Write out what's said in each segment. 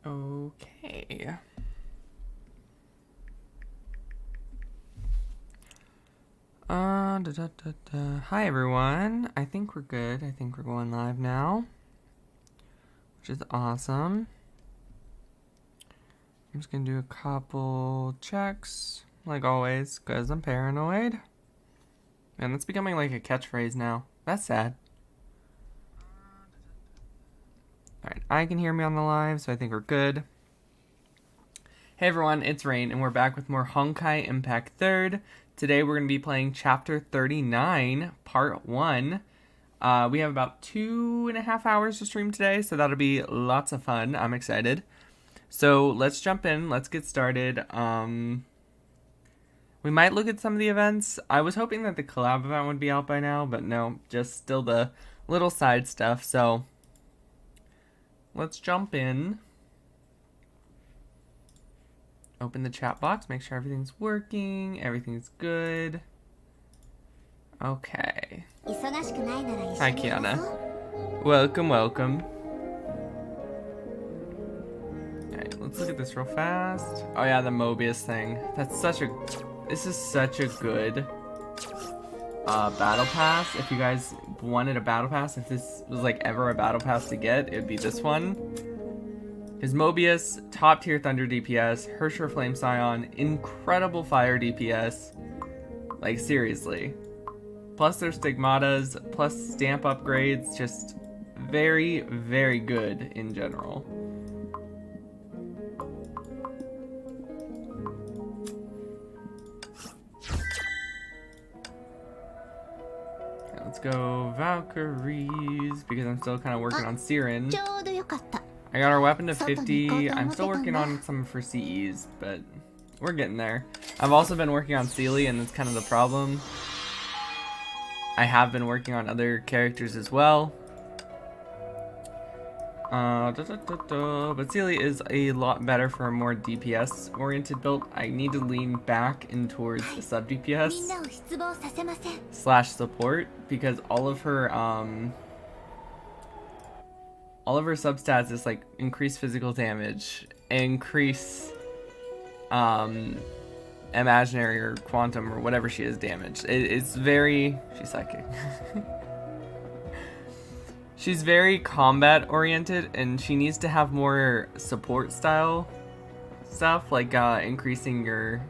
Okay. Hi everyone. I think we're good. I think we're going live now, which is awesome. I'm just gonna do a couple checks, like always, because I'm paranoid. And that's becoming like a catchphrase now. That's sad. Alright, I can hear me on the live, so I think we're good. Hey everyone, it's Rain, and we're back with more Honkai Impact 3rd. Today we're going to be playing Chapter 39, Part 1. We have about 2.5 hours to stream today, so that'll be lots of fun. I'm excited. So let's jump in, let's get started. We might look at some of the events. I was hoping that the collab event would be out by now, but no, just still the little side stuff. So let's jump in. Open the chat box, make sure everything's working, everything's good. Okay. Hi, Kiana. Welcome, welcome. Alright, let's look at this real fast. Oh yeah, the Mobius thing. This is such a good battle pass. If you guys wanted a battle pass, if this was like ever a battle pass to get, it would be this one. His Mobius, top tier Thunder DPS, Hersher Flame Scion, incredible Fire DPS. Like, seriously. Plus their Stigmatas, plus stamp upgrades, just very, very good in general. Okay, let's go Valkyries, because I'm still kind of working on Siren. I got our weapon to 50. I'm still working on some for CEs, but we're getting there. I've also been working on Sealy, and that's kind of the problem. I have been working on other characters as well. But Sealy is a lot better for a more DPS-oriented build. I need to lean back in towards the sub-DPS / support, because all of her substats is like increase physical damage, increase imaginary or quantum or whatever she is damage. It's very... She's psychic. She's very combat oriented, and she needs to have more support style stuff, like increasing your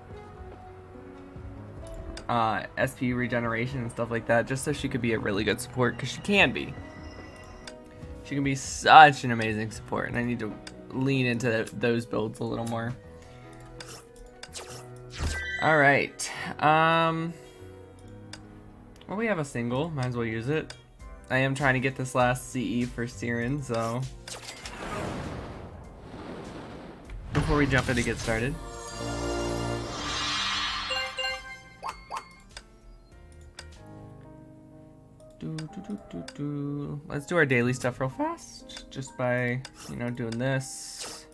SP regeneration and stuff like that, just so she could be a really good support, because she can be. She can be such an amazing support, and I need to lean into those builds a little more. Alright. Well, we have a single. Might as well use it. I am trying to get this last CE for Siren, so... Before we jump in to get started. Let's do our daily stuff real fast, just by, you know, doing this.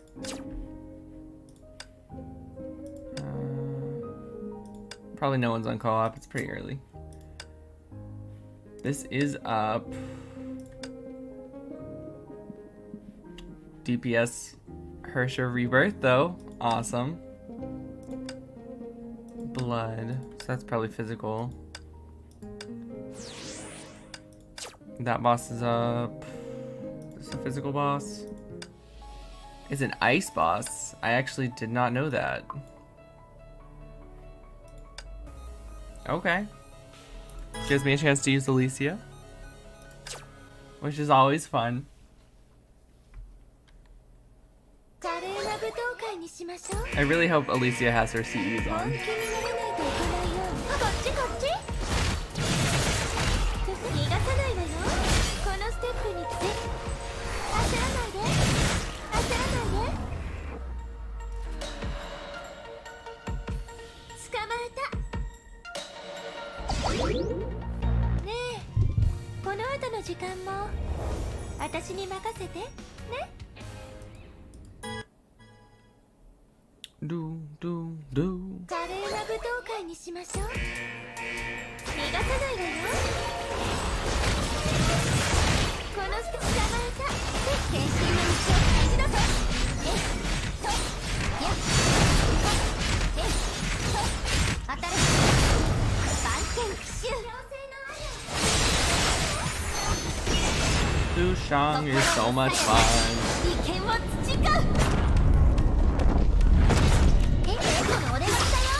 Probably no one's on co-op, it's pretty early. This is up. DPS Hersher Rebirth though, awesome. Blood, so that's probably physical. That boss is up. Is this a physical boss? It's an ice boss. I actually did not know that. Okay. Gives me a chance to use Alicia, which is always fun. I really hope Alicia has her CEs on. Do. 華麗な舞踏会にしましょう。逃がさないわよ。このステ捕まえた。献身の道を開示だぞ。Shang, you're so much fun. 利権を培うエコのお出ましだよ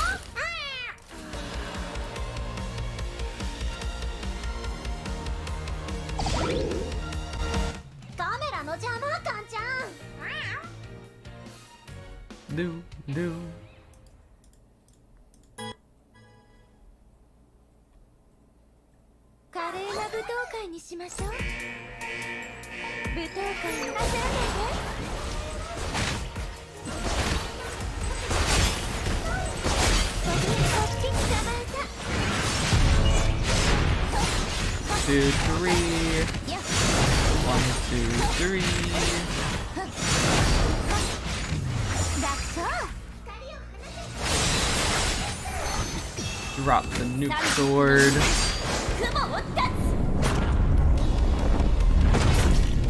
カメラの邪魔カンちゃん Do, do. 華麗な舞踏会にしましょう舞踏会を焦らないでこっちに捕まえた 2, 3. よっ 1, 2, 3. 楽勝 Drop the nuke sword. 雲を断つ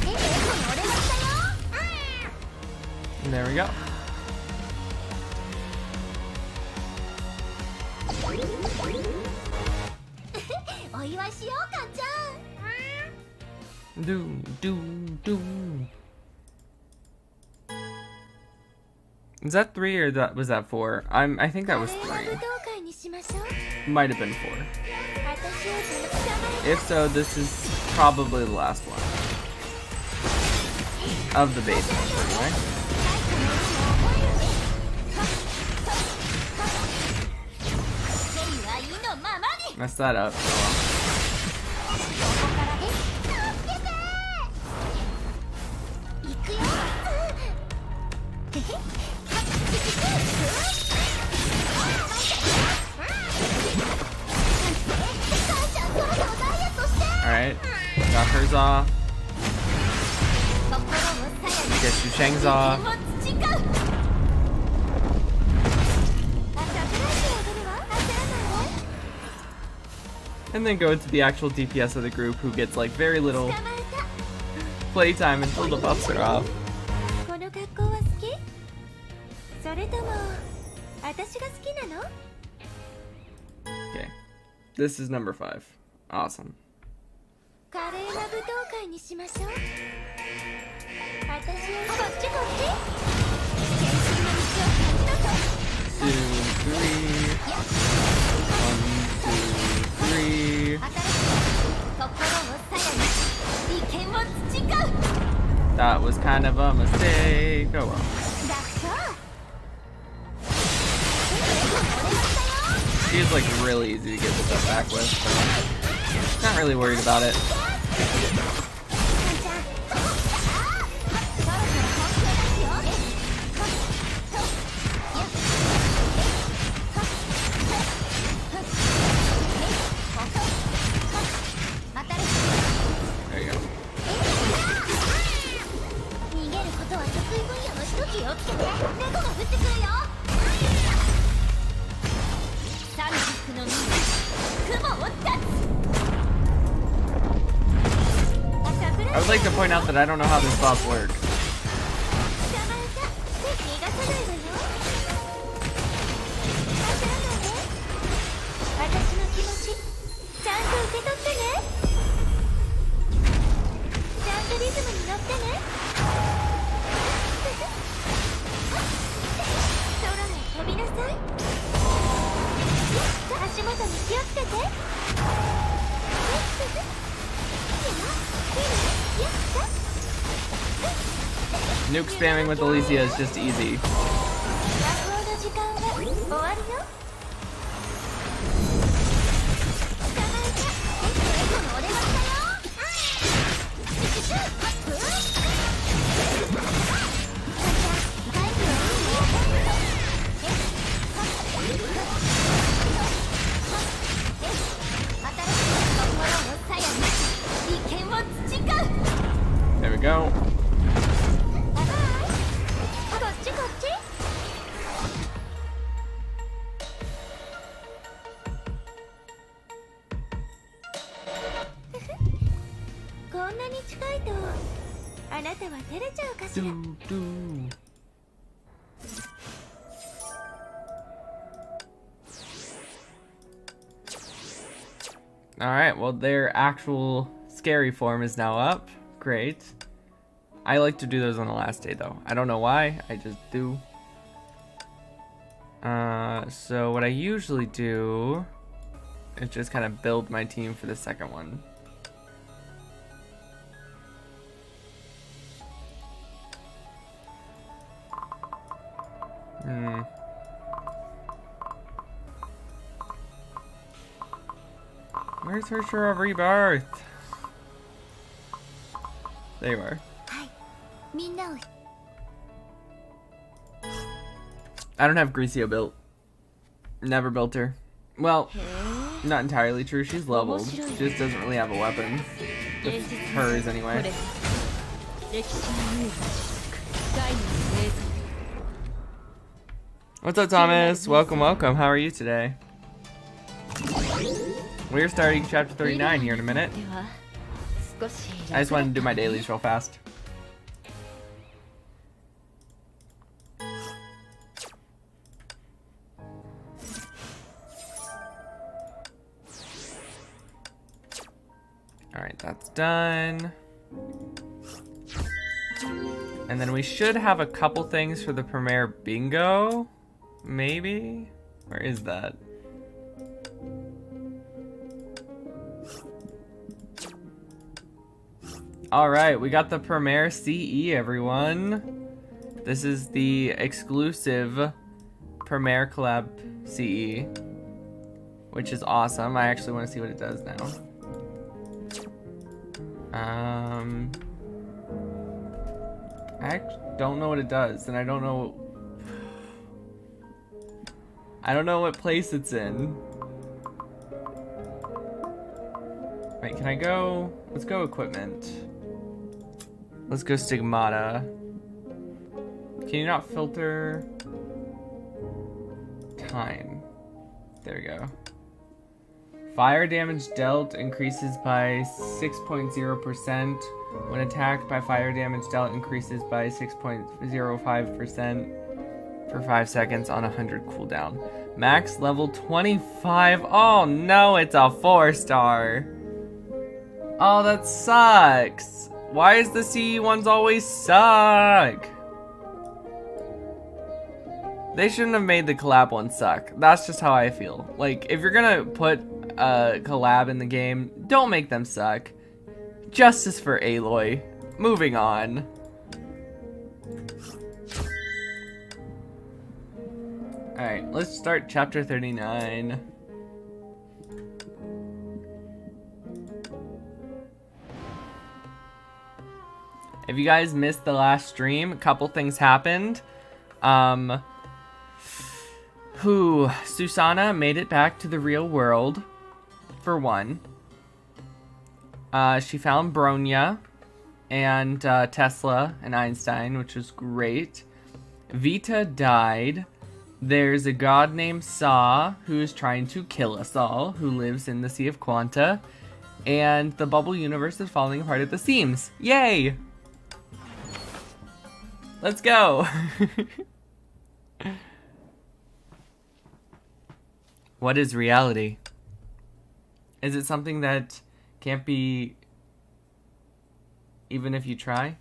エコのお出ましだよ And there we go. お祝いしようカンちゃん Do, do, do. Is that 3 or was that 4? I think that was 華麗な舞踏会にしましょう 3. Might have been 4. 私を捕まえ If so, this is probably the last one. Of the base ones, anyway. ヘリは意のままに Messed that up. 行くよAlright. Got hers off. Get Shu Shang's off. And then go into the actual DPS of the group who gets like very little playtime until the buffs are off. この格好は好き？それとも私が好きなの？ Okay. This is number 5. Awesome. 華麗な舞踏会にしましょう。私をこっちこっち。献身の道を歩きなさい。 2, 3. 1, 2, 3. 新しい心を鞘に利権を培う。 That was kind of a mistake. Oh well. 楽勝。 She is like really easy to get the stuff back with. So not really worried about it. の水雲を断つ I would like to point out that I don't know how this boss works. 捕まえた逃がさないわよ焦らないで私の気持ちちゃんと受け取ってねちゃんとリズムに乗ってね空へ飛びなさい足元に気をつけて Nuke spamming with Elysia is just easy. 魔法の時間は終わるよ捕まえてエコのお出ましだよThere we go. こっちこっちこんなに近いとあなたは照れちゃうかしら Do, do. Alright, well their actual scary form is now up. Great. I like to do those on the last day though. I don't know why, I just do. So what I usually do is just kind of build my team for the second one. Where's her sure of rebirth? There you are. I don't have Greasio built. Never built her. Well, not entirely true. She's leveled. She just doesn't really have a weapon. With hers anyway. What's up, Thomas? Welcome, welcome. How are you today? We're starting chapter 39 here in a minute. I just wanted to do my dailies real fast. Alright, that's done. And then we should have a couple things for the premiere bingo. Maybe? Where is that? Alright, we got the premiere CE, everyone. This is the exclusive premiere collab CE, which is awesome. I actually want to see what it does now. I actually don't know what it does, and I don't know what place it's in. Wait, can I go? Let's go equipment. Let's go stigmata. Can you not filter time? There we go. Fire damage dealt increases by 6.0%. When attacked by fire damage dealt increases by 6.05% for 5 seconds on 100 cooldown. Max level 25. Oh no, it's a 4-star. Oh, that sucks. Why is the CE ones always suck? They shouldn't have made the collab ones suck. That's just how I feel. Like, if you're gonna put a collab in the game, don't make them suck. Justice for Aloy. Moving on. Alright, let's start chapter 39. If you guys missed the last stream, a couple things happened. Susanna made it back to the real world, for one. She found Bronya and Tesla and Einstein, which was great. Vita died. There's a god named Saw who is trying to kill us all, who lives in the Sea of Quanta. And the bubble universe is falling apart at the seams. Yay! Let's go! What is reality? Is it something that can't be even if you try?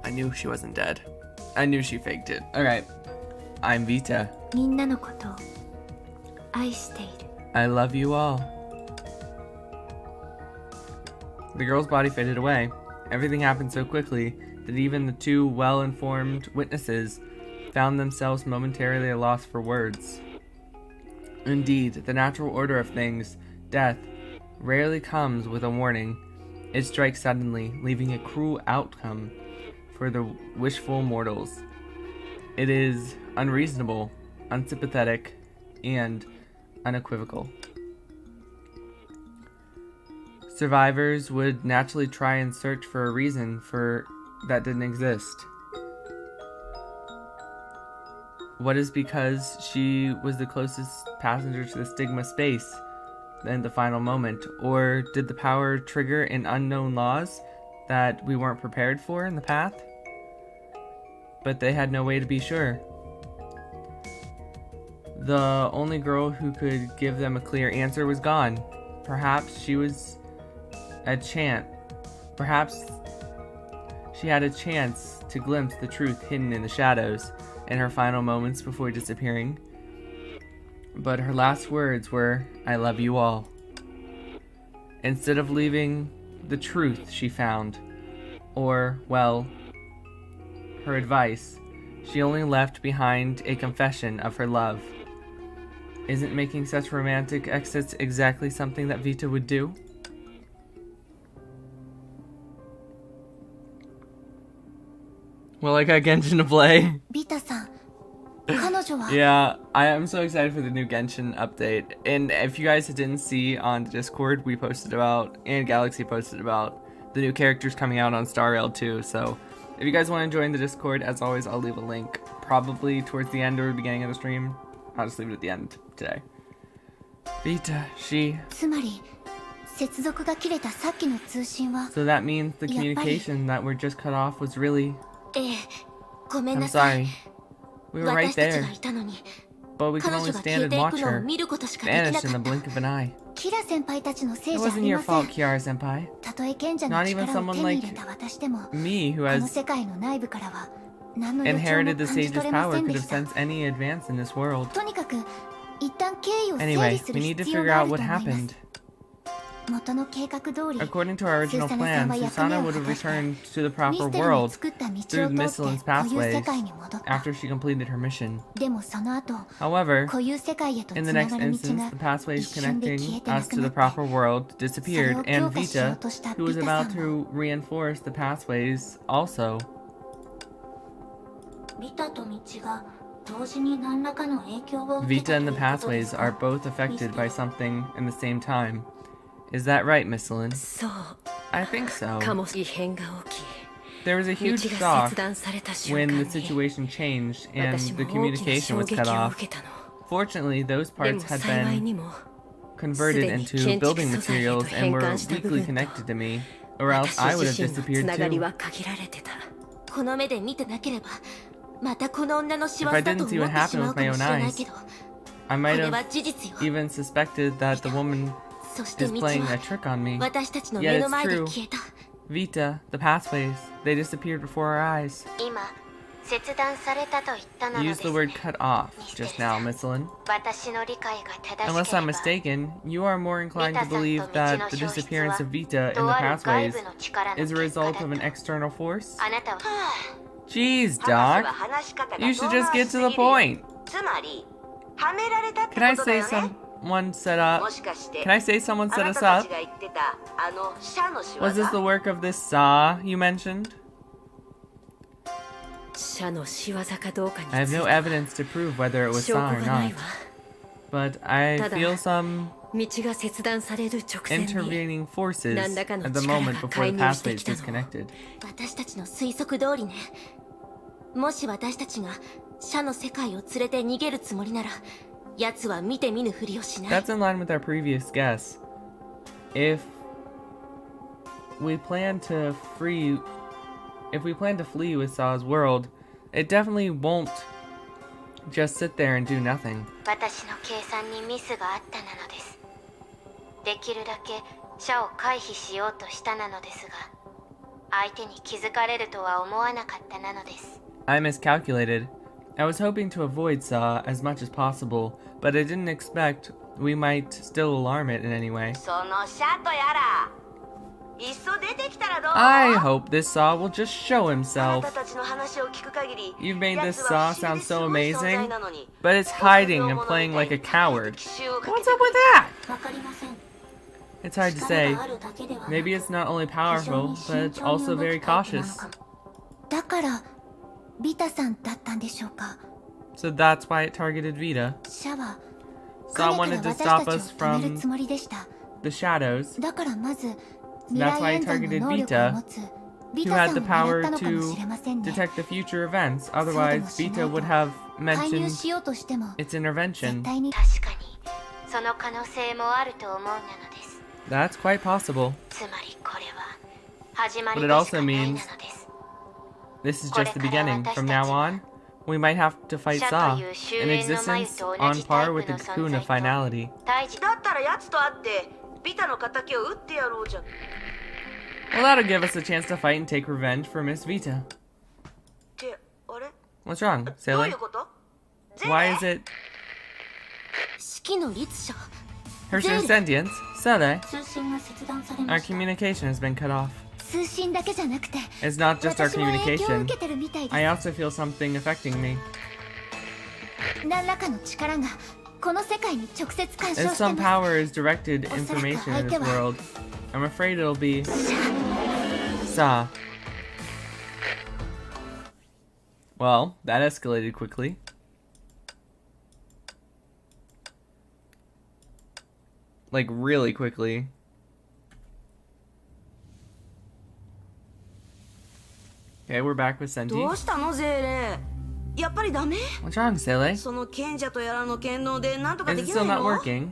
I knew she wasn't dead. I knew she faked it. Alright. I'm Vita. I love you all. The girl's body faded away. Everything happened so quickly that even the two well-informed witnesses found themselves momentarily at a loss for words. Indeed, the natural order of things, death, rarely comes with a warning. It strikes suddenly, leaving a cruel outcome for the wishful mortals. It is unreasonable, unsympathetic, and unequivocal. Survivors would naturally try and search for a reason for that didn't exist. What is because she was the closest passenger to the Stigma space in the final moment? Or did the power trigger an unknown laws that we weren't prepared for in the path? But they had no way to be sure. The only girl who could give them a clear answer was gone. Perhaps she was a chance. Perhaps she had a chance to glimpse the truth hidden in the shadows in her final moments before disappearing. But her last words were, "I love you all." Instead of leaving the truth she found, or, well, her advice, she only left behind a confession of her love. Isn't making such romantic exits exactly something that Vita would do? Well, I got Genshin to play. ビタさん、彼女は Yeah, I am so excited for the new Genshin update. And if you guys didn't see on Discord, we posted about, and Galaxy posted about, the new characters coming out on Star Rail too. So if you guys want to join the Discord, as always, I'll leave a link probably towards the end or beginning of the stream. I'll just leave it at the end today. Vita, she... つまり接続が切れたさっきの通信は So that means the communication that were just cut off was really... ええ、ごめん I'm なさい sorry. We were right 私たち there, がいたのに but we could 彼 only 女が stand 消え and てい watch くのを her 見ることしかできな vanish か in the った blink of an eye. キラ先輩たちのせい It じゃあ wasn't り your ませ fault, ん Kiara senpai. たとえ賢者の Not even 力を someone 手に like 入れた私でも Me, who この has 世界の内部からは何の予兆も inherited 感 the じ sage's 取れま power せん could で have した sensed any advance in this world. とにかく一旦経緯を整 Anyway, 理す we る need to 必要 figure があ out ると what 思います happened. 元の計画通り According to our original スーサナ plan, さんは役目 Susana を would 果 have たして returned to the ミ proper ステルに world 作った道を through 通 the って Mistlan's 固有 pathways 世界に戻った after she completed her mission. でもその後 However, 固有世界へと in つ the な next がる道 instance, が the pathways 一瞬で消 connecting えてな us く to な the って proper world それ disappeared, を and 強化しよう Vita, とした who ビ was タさ about んも to reinforce the pathways, also. ビタと道が同時に何らかの影響を受け Vita た and と the いうことで pathways す are か both affected by something in the same time. Is that right, Miss Lin? そう I think so. かも異変が起き There was a 道 huge が shock 切断された瞬 when 間 the に situation changed and 私 the も大きな communication 衝 was 撃 cut を off. 受けたの Fortunately, those で parts も had 幸い been にも converted すでに into 建築 building 素材へと materials 変 and were 換した部 weakly 分と connected to me, or else I 私 would have 自身のつ disappeared ながり too. は限られてたこの目で見てなければまたこの女の仕業 If I だと didn't see 思っ what てしま happened う with か my も own しれない eyes, けど I こ might れ have は事実よ even suspected that the woman そして is 道 playing は a trick on me. 私たちの Yet 目 it's の前で true. 消えた Vita, the pathways, they disappeared before our eyes. 今切断されたと言ったなの You で used す the word cut off just now, Miss Lin. 私の理解が正 Unless しけ I'm れば mistaken, you are more inclined to believe that the disappearance of Vita in と the ある外 pathways 部の力の is a 結果 result だ of an と external force? あなたは Jeez, Doc. You should just get to the point. つまりはめられたって Can I ことだ say よね someone set up? もしかして Can I say someone あ set な us たた up? ちが言ってたあの社の仕業 Was this the work of this saw you mentioned? 社の仕業かどうかに I つ have い no ては evidence to prove whether it was 証拠 saw or がない not, わ but I ただ feel some 道が切断される直前に intervening forces 何らかの at the 力 moment が before 介 the 入して pathways きたの disconnected. 私たちの推測通りねもし私たちが社の世界を連れて逃げるつもりなら奴は見て見ぬふりをしない That's in line with our previous guess. If we plan to flee with Saw's world, it definitely won't just sit there and do nothing. 私の計算にミスがあったなのですできるだけ社を回避しようとしたなのですが相手に気づかれるとは思わなかったなのです I miscalculated. I was hoping to avoid Saw as much as possible, but I didn't expect we might still alarm it in any way. その社とやらいっそ出てきたらどう I hope this Saw will just show あな himself. たたちの話を聞く限り You've made this 奴は Saw 不思 sound 議です so ごい存在 amazing, なのに but it's hiding and playing like a coward. 奇襲をかけ What's て up with that? わかりません It's hard to 力 say. があるだけではなく Maybe it's not only 非常 powerful, に but 慎 it's 重に also 動く very タイプなの cautious. かもだからビタさんだったんでしょうか So that's why it targeted Vita. 社は Saw 彼 wanted か to ら私 stop たち us を止める from つもりでした the shadows, だからまず That's 未 why 来 he 演算の targeted 能力を持つビ who タ had さん the を狙 power ったのかも to しれませんね detect the future events. Otherwise, Vita would have 介入 mentioned しようとしても its 絶 intervention. 対に確かにその可能性もあると思うなのです That's quite possible. つまりこれは始まり But it でし also かないな means のです this is just the beginning. From now on, We might have to fight Saw. という終 An 焉の眉 existence と同 on じタイ par プ with the の cocoon 存 of 在と finality. 対峙だったら奴と会ってビタの敵を撃ってやろうじゃん。 Well, that'll give us a chance to fight and take revenge for Miss Vita. ってあれ What's wrong, どう Silly? いうこと？ Why is it 式の律者 her sentience? Sele, 通信が切断されま our した communication has been cut off. 通信だけじゃなくて It's not just our 私も影響を communication. 受けてるみたいで I also feel something affecting me. す何らかの力がこの世界に直接干渉 If して some ます power is directed information in this world, I'm afraid it'll be Sa. Well, that escalated quickly. Like, really quickly. Okay, we're back with ど Senti. うしたのゼーレ？やっぱりダメ？ What's wrong, Sele? その賢者とやらの剣能でなんとか Is で it きな still い not の？ working?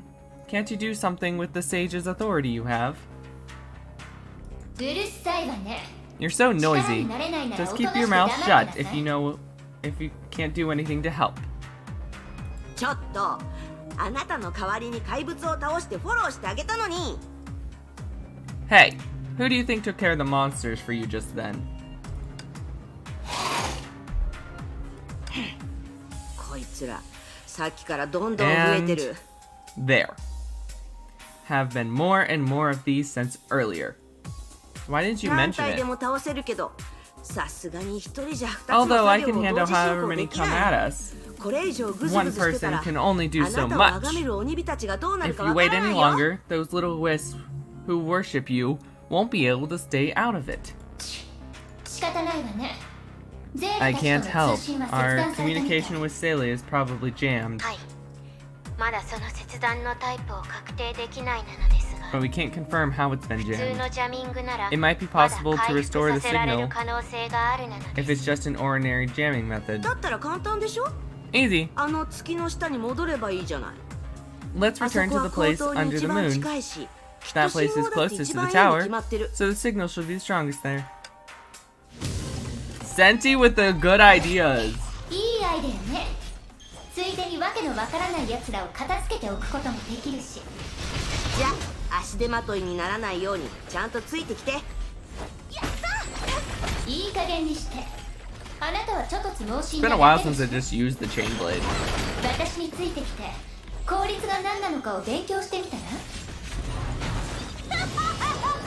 Can't you do something with the sage's authority you have? うるさいわね You're so 力 noisy. になれないなら Just おと keep なしく your 黙 mouth ってな shut さい if you can't do anything to help. ちょっとあなたの代わりに怪物を倒してフォローしてあげたのに。 Hey, who do you think took care of the monsters for you just then? こいつらさっきからどんどん増えてる。 There. Have been more and more of these since earlier. Why didn't you 何 mention 体で it? も倒せるけど、さすがに一人じゃ二つの Although I 作 can 業を handle 同時進 however 行 many でき come ない。 at us. これ以上グズ One グズしてた person ら、 can only do あ so なたを崇 much. める鬼火たちがどうなる If か you わか wait ら any ないよ。 longer, those little wisps who worship you won't be able to stay out of it. 仕方ないわねゼー I レたち can't との help. 通信は切 Our 断されたみたい communication with Celia is probably jammed. はいまだその切断のタイプを確定できないなのですが But we can't confirm how it's been 普通 jammed. のジャミングなら It might be まだ possible to 回復 restore さ the せられる signal 可能性があるなの if で it's す just an ordinary jamming method. だったら簡単でしょ？ Easy. あの月の下に戻ればいいじゃない。 Let's あそ return こ to は the 高 place 等に under 一 the 番 moon. 近いし、きっ That と place 信 is 号だって closest 一 to 番 the いいに tower, 決まってる。 so the signal should be the strongest there. Senti with the good ideas. いいアイデアねついでにわけのわからない奴らを片付けておくこともできるしじゃあ足手まといにならないようにちゃんとついてきて。いい加減にしてあなたはちょっとつ盲信 It's been な a while だけ since で I し just used the chain blade. 私についてきて効率が何なのかを勉強してみたら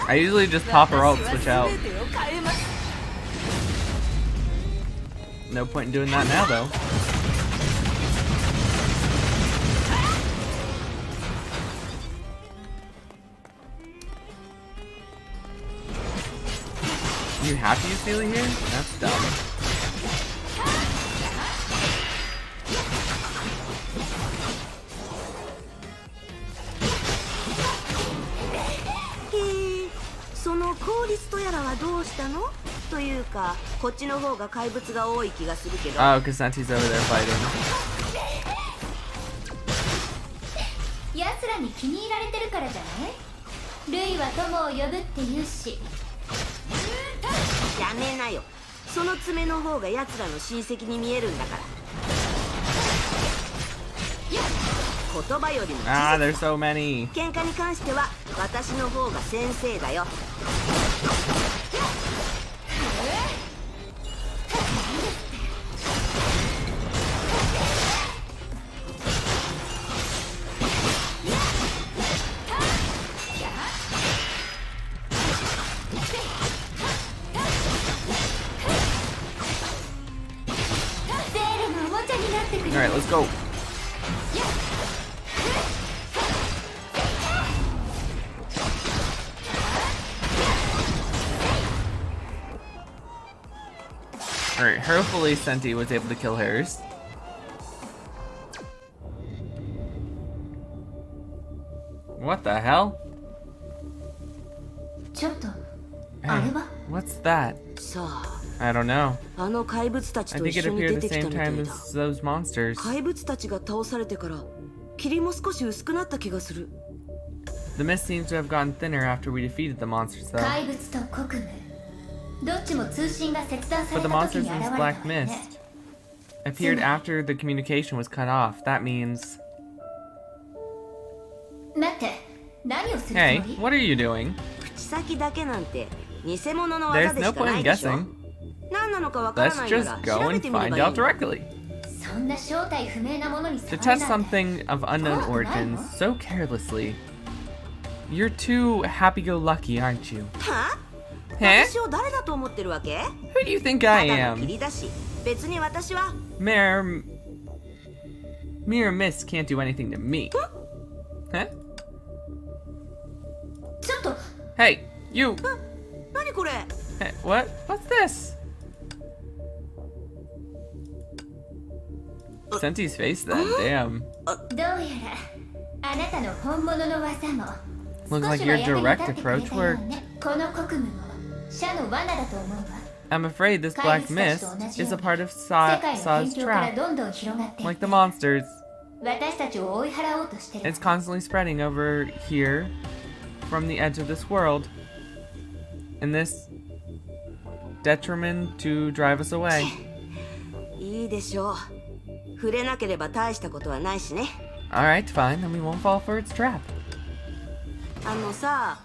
I usually just pop her ult, 私は switch out. 全てを変えます。 No point in doing that now, though. You have to use Sealy here? That's dumb. He その効率とやらはどうしたの？というか、こっちの方が怪物が多い気がするけど。 Oh, because Senti's over there fighting. 奴らに気に入られてるからじゃないルイは友を呼ぶって言うしやめなよ。その爪の方が奴らの親戚に見えるんだから。言葉よりも事 Ah, 実 there's so many. 喧嘩に関しては私の方が先生だよ。ゼールのおもちゃになってくれ Alright, let's go. Alright, hopefully Senti was able to kill hers. What the hell? ちょっと Hey, あれは what's that? さ I don't know. あ、あの怪物たち I と think 一 it 緒に appeared 出 the てきた same みたい time だ。 as those monsters. 怪物たちが倒されてから霧も少し薄くなった気がする。 The mist seems to have gotten thinner after we defeated the monsters, though. 怪物と国務どっちも通信が切断さ But れ the た時 monsters に現 use れたわ black ね mist. appeared after the communication was cut off. That means... 待って、何をするつも Hey, り？ what are you doing? 口先だけなんて偽物の技 There's で no しかな point い in でしょ。 guessing. 何なのかわから Let's ないな just ら go 調べ and てみれ find ばいい out の。 directly. そんな正体不明なものに To touch 触るなんて。 something of unknown origins so carelessly. You're too happy-go-lucky, aren't you? は？ Huh? 私を誰だと思ってるわけ？ Who do you think た I だの am? 霧だし、別に私は。 Mere mist can't do anything to me. Huh? ちょっと Hey, you! 何これ？ Hey, what? What's this? Senti's face then, damn. どうやらあなたの本物の技も Looks 少 like しは your 役に direct 立ってくれ approach たよ worked. うね。この国務も社の罠だと思うわ。 I'm afraid this 怪 black 物たち mist と同じよ is う a に part of 世界の Saw's 辺境から trap. どんどん広がってい Like て the monsters, 私たちを追い払おうとしてる it's constantly spreading over here from the edge of this world. And this determined to drive us away. いいでしょう。触れなければ大したことはないしね。 Alright, fine, then we won't fall for its trap. あのさ、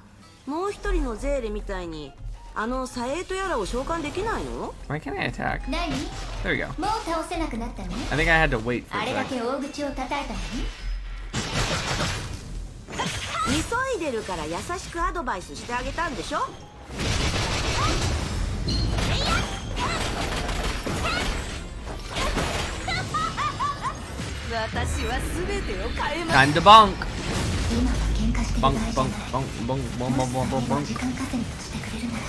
もう一人のゼーレみたいにサエーとやらを召喚できないの？ Why can't I attack? 何？ There we go. もう倒せなくなったの？ I think I had to wait for あ a れだ second. け大口を叩いたのに？急いでるから優しくアドバイスしてあげたんでしょ？私は全てを変えます。 Time to bonk! 今は喧嘩してる場合 Bonk, じゃ bonk, ない。 bonk, bonk, bonk, も bonk, し bonk, それ bonk, を bonk. 時間稼ぎとしてくれるなら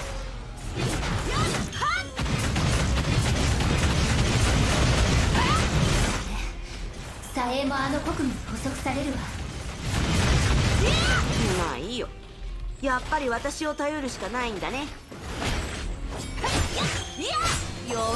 サエもあの国務に捕捉されるわ。まあいいよ。やっぱり私を頼るしかないんだね。弱っ。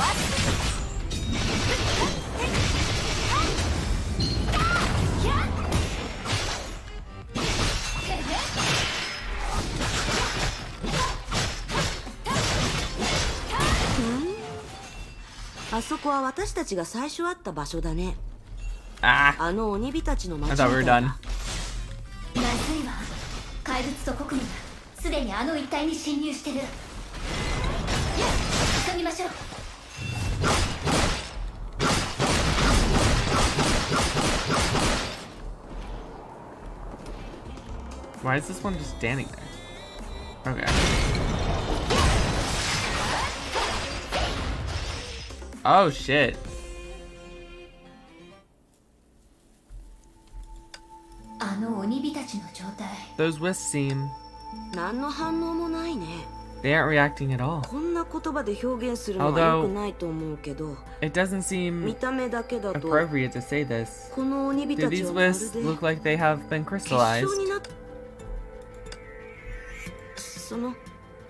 あそこは私たちが最初会った場所だね。 Ah, あの鬼火たちの I 町み thought た we い were だ。 done. まずいわ。怪物と国務がすでにあの一帯に侵入してる。急ぎましょう。 Why is this one just standing there? Okay. Oh shit. あの鬼火たちの状態。 Those wisps seem... 何の反応もないね。 They aren't reacting at all. こんな言葉で表現するのは良くないと思うけど、 It doesn't 見 seem た目だけだと appropriate to say this. この鬼火 Do たち these はまる wisps で look like they have been 結 crystallized? 晶になっ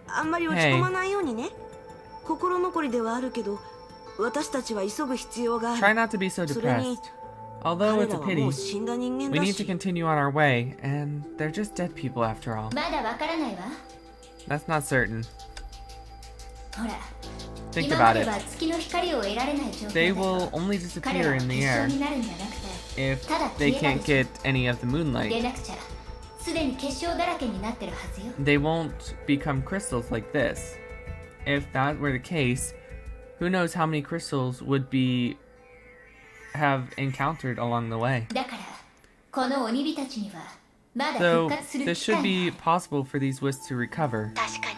あんまり落ち込まないようにね。心残りではあるけど、私たちは急ぐ必要があ Try る。 not to be so それに depressed. Although 彼 it's ら a はも pity, う死んだ人間 we だ need to し。 continue on our way, and they're just dead people after all. まだわからないわ。 That's not certain. ほら、 Think 今ま about で it. は月の光を得られない状 They 態だ will と only 彼ら disappear は in 結 the 晶 air になるんじゃなくて if ただ they 消え can't たで get any of the で moonlight. なくちゃすでに結晶だらけになってるはずよ。 They won't become crystals like this. If that were the case, who knows how many crystals would have encountered along the way. だからこの鬼火たちにはまだ So 復活する this 機 should 会 be が possible for these wisps to recover. 確か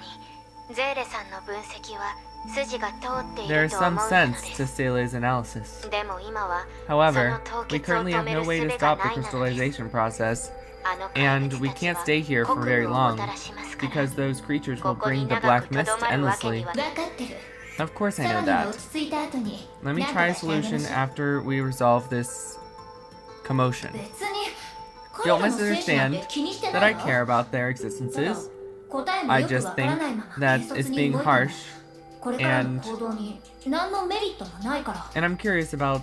にゼーレさんの分析は筋が通ってい There る is と思 some うの sense で to す。 Sele's analysis. でも今は However, その凍 we 結を currently 止 have め no る way to 術が stop the ないのです。 crystallization process, あの怪 and 物 we たち can't は stay here for 国 very 務をも long たらしますから because those creatures will ここ bring に the 長 black くと mist どまるわけ endlessly. には。分かってる。 Of course I 騒 know ぎが that. 落ち着いた後に Let me 何と try か a してあげま solution しょう。 after we resolve this commotion. 別に Don't 彼らの生死なん misunderstand て気にして that な I いわ。 care about their existences. 答えも I よく just わから think ないまま that 軽 it's 率に being 動いても harsh, これからの and 行動に何のメリットもないから。 and I'm curious about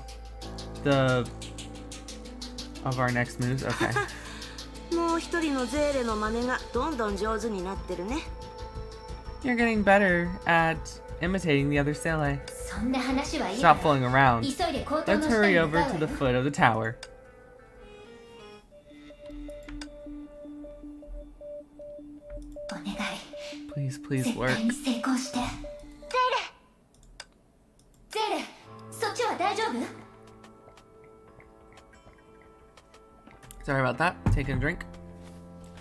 the of our next moves. Okay. もう一人のゼーレの真似がどんどん上手になってるね。 You're getting better at imitating the other Sele. そんな話はいい Stop から fooling around. 急いで口頭の Let's 下 hurry に向 over かう to わ the よ foot of the tower. お願い Please, please 絶 work. 対に成功してゼーレそっちは大丈夫 Sorry about that. Taking a drink.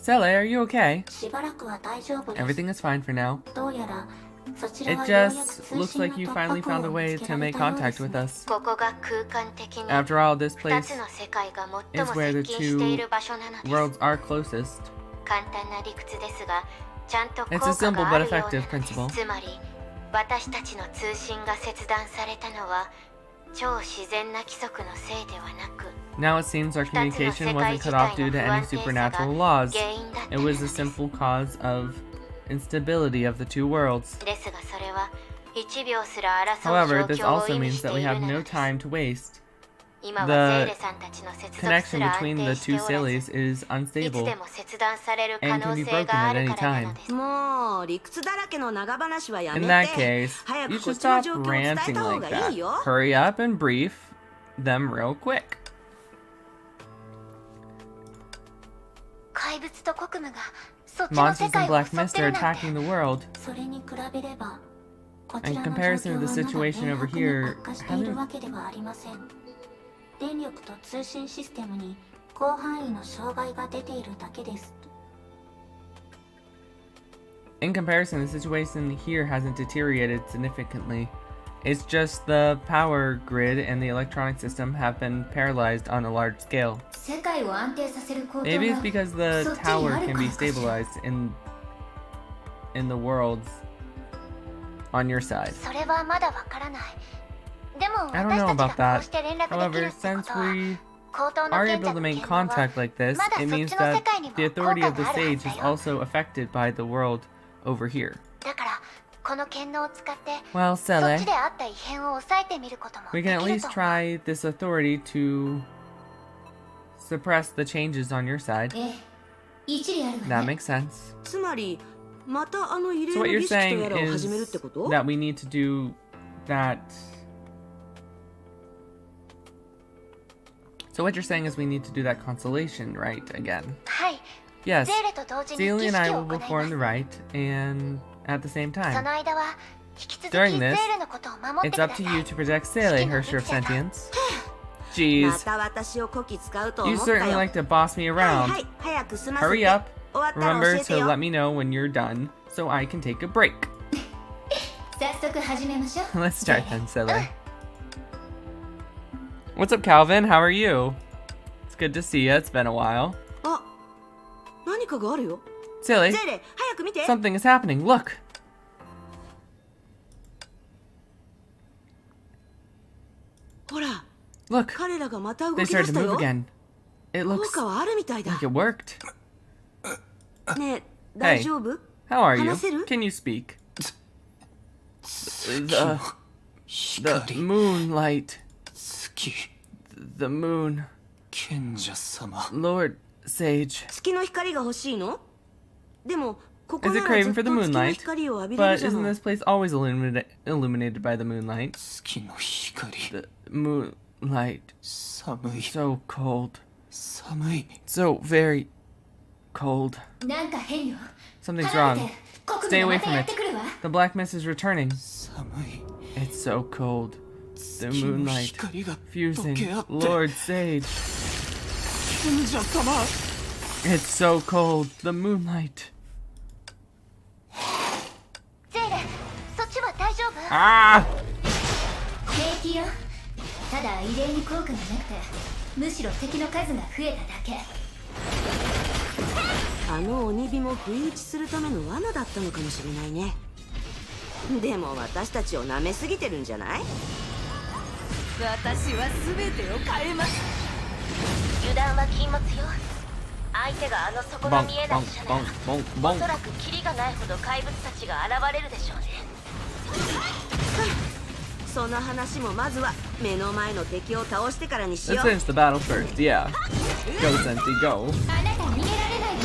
Sele, are you okay? しばらくは大丈夫です Everything is fine for now. どうやらそちら It はようやく just 通 looks 信の like you 突 finally 破 found a 口を way 見つけ to られ make たようで contact す with ね us. ここが空間的に After all, this 2 place つの世界が最 is も where 接 the 近している two 場所なのです worlds are closest. 簡単な理屈ですがちゃんと It's a 効果 simple があ but るようなの effective です principle. つまり私たちの通信が切断されたのは超自然な規則のせいではなく Now it seems our 2つの communication 世界 wasn't 自 cut off 体 due の to 不 any 安定さが supernatural laws. 原因だった It ので was す the simple cause of instability of the two worlds. ですがそれは1秒すら争う However, 状 this 況を also 意味 means して that い we る have の no です time to waste. 今は The ゼーレさんたちの接続す Connection ら between 安 the 定して two おらず Sillies is いつ unstable. でも切断される可 and can 能 be 性 broken があ at る any からなの time. ですもう理屈だらけの長話はやめ In て that case, 早 you くこ should っちの stop 状況を伝え ranting た方 like が that. いいよ Hurry up and brief them real quick. 怪物と国務がそっちの世 Monsters and 界を Black 襲っ Mist て are るなんて attacking the world. それに比べればこち In らの状 comparison 況 to は the まだ situation 明 over 白に here, 悪化している hasn't わけではありません電力と通信システムに広範囲の障害が出ているだけです In comparison, the situation here hasn't deteriorated significantly. It's just the power grid and the electronic system have been paralyzed on a large scale. 世界を安定させる行動 Maybe it's が because the そっちに tower ある can か be もしれない stabilized in the worlds on your side. それはまだわからないでも I don't know 私 about たちがこう that. して連絡できる However, ってこ since とは we 口頭の are 賢 able 者 to の make 言動は contact like this, まだ it そっ means ちの世 that 界にも the 効 authority 果 of the があるは sage ず is だよ also affected by the world over here. だからこの剣能を使って Well, そっ Sele, ちであった異変を抑えてみることも we で can き at る least と思う try this authority to suppress the changes on your side. ええ一理ある That わね makes sense. つまりまたあの異例 So の what you're 儀式と saying やらを is 始めるってこと that we need to do that. So what you're saying is we need to do that consolation rite again. はい Yes, ゼーレと同時に Steely 儀 and I 式を will 行い perform ま the す rite, and at the same そ time, の間は引き続きゼ During ー this, レのことを守ってく it's だ up さ to you い to protect Sele, Hersher of Sentience. Jeez, また私をこき使うと you 思った certainly よ like to boss me はいは around. い早く済ませて Hurry up. 終わったら教 Remember えて to よ let me know when you're done, so I can take a break. 早速始めましょう Let's start then, Sele. What's up, Calvin? How are you? It's good to see you. It's been a while. あ何かがあるよ Silly, ゼーレ早く見て something is happening. Look. ほら Look. 彼らがまた動 They き出 started し to た move よ again. It 効 looks 果はあるみたいだ like it worked. ねえ大丈夫 How are you? 話せる Can you speak? The moonlight. 月 The moon. 賢者様 Lord Sage. 月の光が欲しいのでもここ Is な it ら craving ずっ for と the 月の moonlight? 光を浴びれる But じゃ isn't ない this place always illuminated by the moonlight? 月の光 The moonlight. 寒い So cold. 寒い So very cold. なんか変よ Something's 離 wrong. れて国 Stay 務が away また from やっ it. てくるわ The black mist is returning. 寒い It's so cold. The 月の moonlight 光が溶 fusing. け合って Lord Sage. 賢者様 It's so cold. The moonlight. ゼーレそっちは大丈夫 Ah! 平気よただ異例に効果がなくてむしろ敵の数が増えただけあの鬼火も不意打ちするための罠だったのかもしれないねでも私たちを舐めすぎてるんじゃない私は全てを変えます油断は禁物よ相手があの底の Bonk, 見えない bonk, 者なら bonk, お bonk, そ bonk. らくキリがないほど怪物たちが現れるでしょうねその話もまずは目の前の敵を倒してからにしよ Let's う finish the battle first. Yeah. Go, Senti, go. あなた逃げられないわ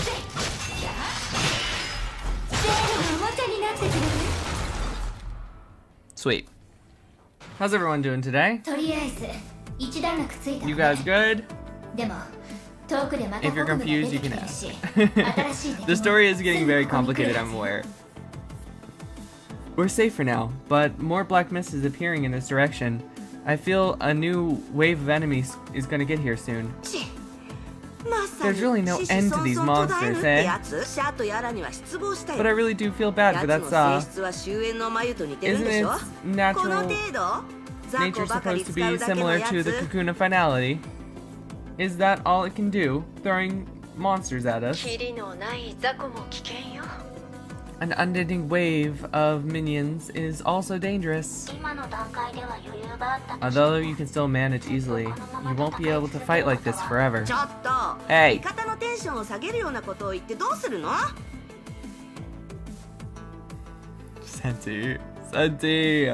ゼ Sweet. How's everyone doing today? とりあえず一段落ついたの You ね guys good? でも遠くでまた If you're 国務が confused, 出 you てき can てるし ask. 新しい敵 The も story is getting すぐ very ここに来る complicated, は I'm ず aware. We're safe for now, but more black mist is appearing in this direction. I feel a new wave of enemies is gonna get here soon. まさに There's really no 獅子 end to these 孫々途絶えぬ monsters, って eh? やつシャとやらには失望したよ But I really do feel bad for や that つの性 Saw. 質は終焉の眉と似てるん Isn't でしょ its この natural 程度雑 nature 魚ばかり supposed to 使 be うだけの similar や to the つ Kakuna finality? Is that all it can do? Throwing monsters at us? キリのない雑魚も危険よ An unending wave of minions is also dangerous. 今の段階では余裕があったと Although you can still manage easily, you won't be able to fight like this forever. ちょっと Hey! 味方のテンションを下げるようなことを言ってどうするの Senti. Senti!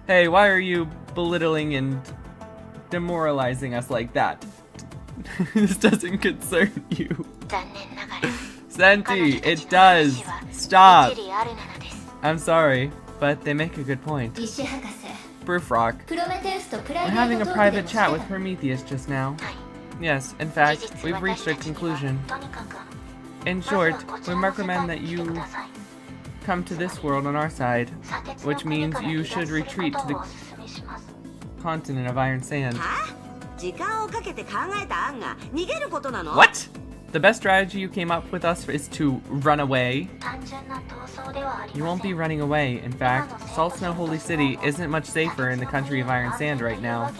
Hey, why are you belittling and demoralizing us like that? This doesn't concern you. 残念ながら Senti, 彼女た it ちの話 does. は Stop. 一理あるなのです I'm sorry, but they make a good point. 石博士 Proof プロメテウスとプラ We're イベ having ー a トトークで private も chat してた with Prometheus just now. はい Yes, in 事 fact, 実 we've reached 私 a たちには conclusion. とにかく In まずは short, こち we らの世界 recommend that に来て you ください come to this world on our side, 砂鉄の which 国 means から you 離脱 should する retreat こ to と the をお勧めします continent of Iron Sand. は時間をかけて考えた案が逃げることなの What? The best strategy you came up with us is to run away. 単純な逃走ではあり You ま won't せ be ん running away. In fact, Salt Snow Holy City isn't much safer in the country of Iron Sand right now.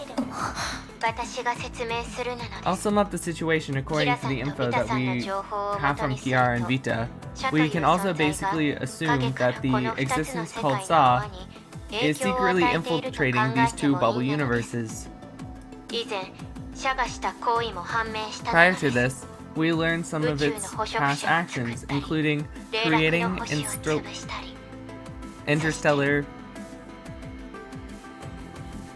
私が説明するなのです I'll sum up the situation according to the info that we have from Kiara and Vita. We can also basically assume that the existence called Saw is secretly infiltrating these two bubble universes. 以前社がした行為も判明したの Prior です to this, we learned some of its past actions, including 霊落 creating の星を潰したり interstellar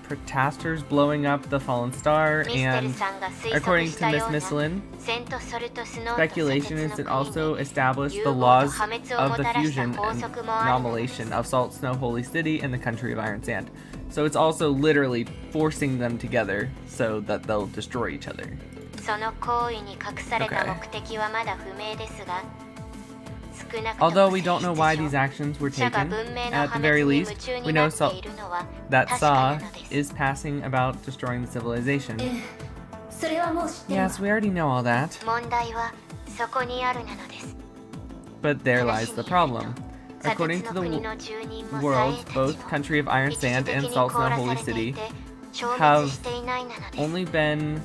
protasters blowing up the fallen star, ミステル and さんが推 according 測し to た Miss ような Misslin, セントソルトスノーと speculation is 砂鉄 it の also 国に established the 融合と laws 破滅を of も the たらした fusion 法 and 則もあるのです anomalation of Salt Snow Holy City and the country of Iron Sand. So it's also literally forcing them together so that they'll destroy each other. その行為に隠された Okay. 目的はまだ不明ですが少なくと Although も we 性 don't know why 質 these 上 actions were 社が taken, 文明の at 破 the 滅 very に least, 夢中 we にな know っているのは that 確か Saw なのです is passing about destroying the civilization. それはもう知ってるわ Yes, we already know all that, 問題はそこにあるなのです but there lies the problem. 砂 According 鉄 to の the 国の住人も worlds, サエ both たちも country of Iron 一時 Sand 的 and に Salt 凍 Snow らさ Holy れてい City て消 have 滅していないなのです only been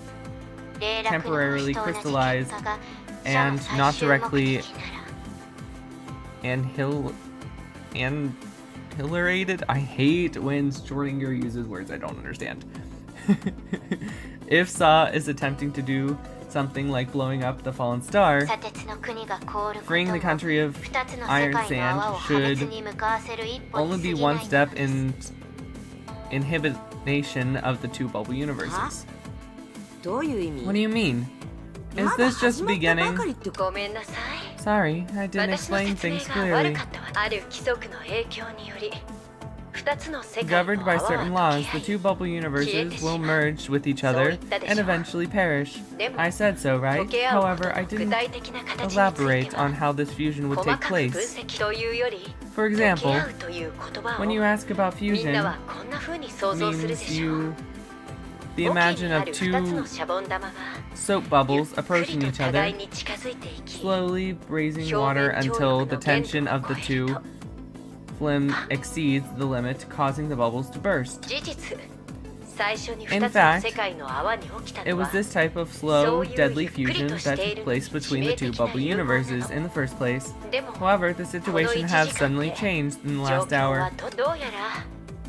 霊落の temporarily 星と同じ結 crystallized 果が and 社の not 最終目 directly 的なら annihilated. I hate when Schrödinger uses words I don't understand. If Saw is attempting to do something like blowing up the fallen star, 砂鉄の国が凍ること freeing the も country of 二つの世 Iron 界の泡を Sand 破滅 should に向かわせる一歩 only に be 過ぎない one の step です in inhibition of the two bubble universes. どういう意味 What do you mean? Is まだ this just 始まったば beginning? かりってごめんなさい Sorry, I didn't 私の explain 説明 things が悪 clearly. かったわある規則の影響により二つの世界の Governed by 泡 certain は laws, 溶け the 合い two bubble universes will merge with each other and eventually perish. I said so, right? 溶け合うこ However, と I の具 didn't 体的な形につい elaborate て on は how this fusion would 細 take かく分 place. 析というより For 溶け example, 合うという言葉 when you を ask about みんな fusion, はこんな風に想像するで means しょう the 桶 imagine にあ of る二つの two シャボン玉が soap ゆっ bubbles く approaching り each と互い other, に近づいていき slowly raising 表 water 面張 until 力 the の限 tension 度を of the 超える two と phlegm exceeds the limit, causing the bubbles to burst. 事実最初に In 二つの fact, 世界の泡に起きた It の was は this type of slow, そういう deadly ゆっくり fusion と that してい took る place between the two 致命的な bubble 融合なの。 universes in the first place. でも However, the この situation 1 has 時間 suddenly で changed in the 状 last 況は hour. どうやら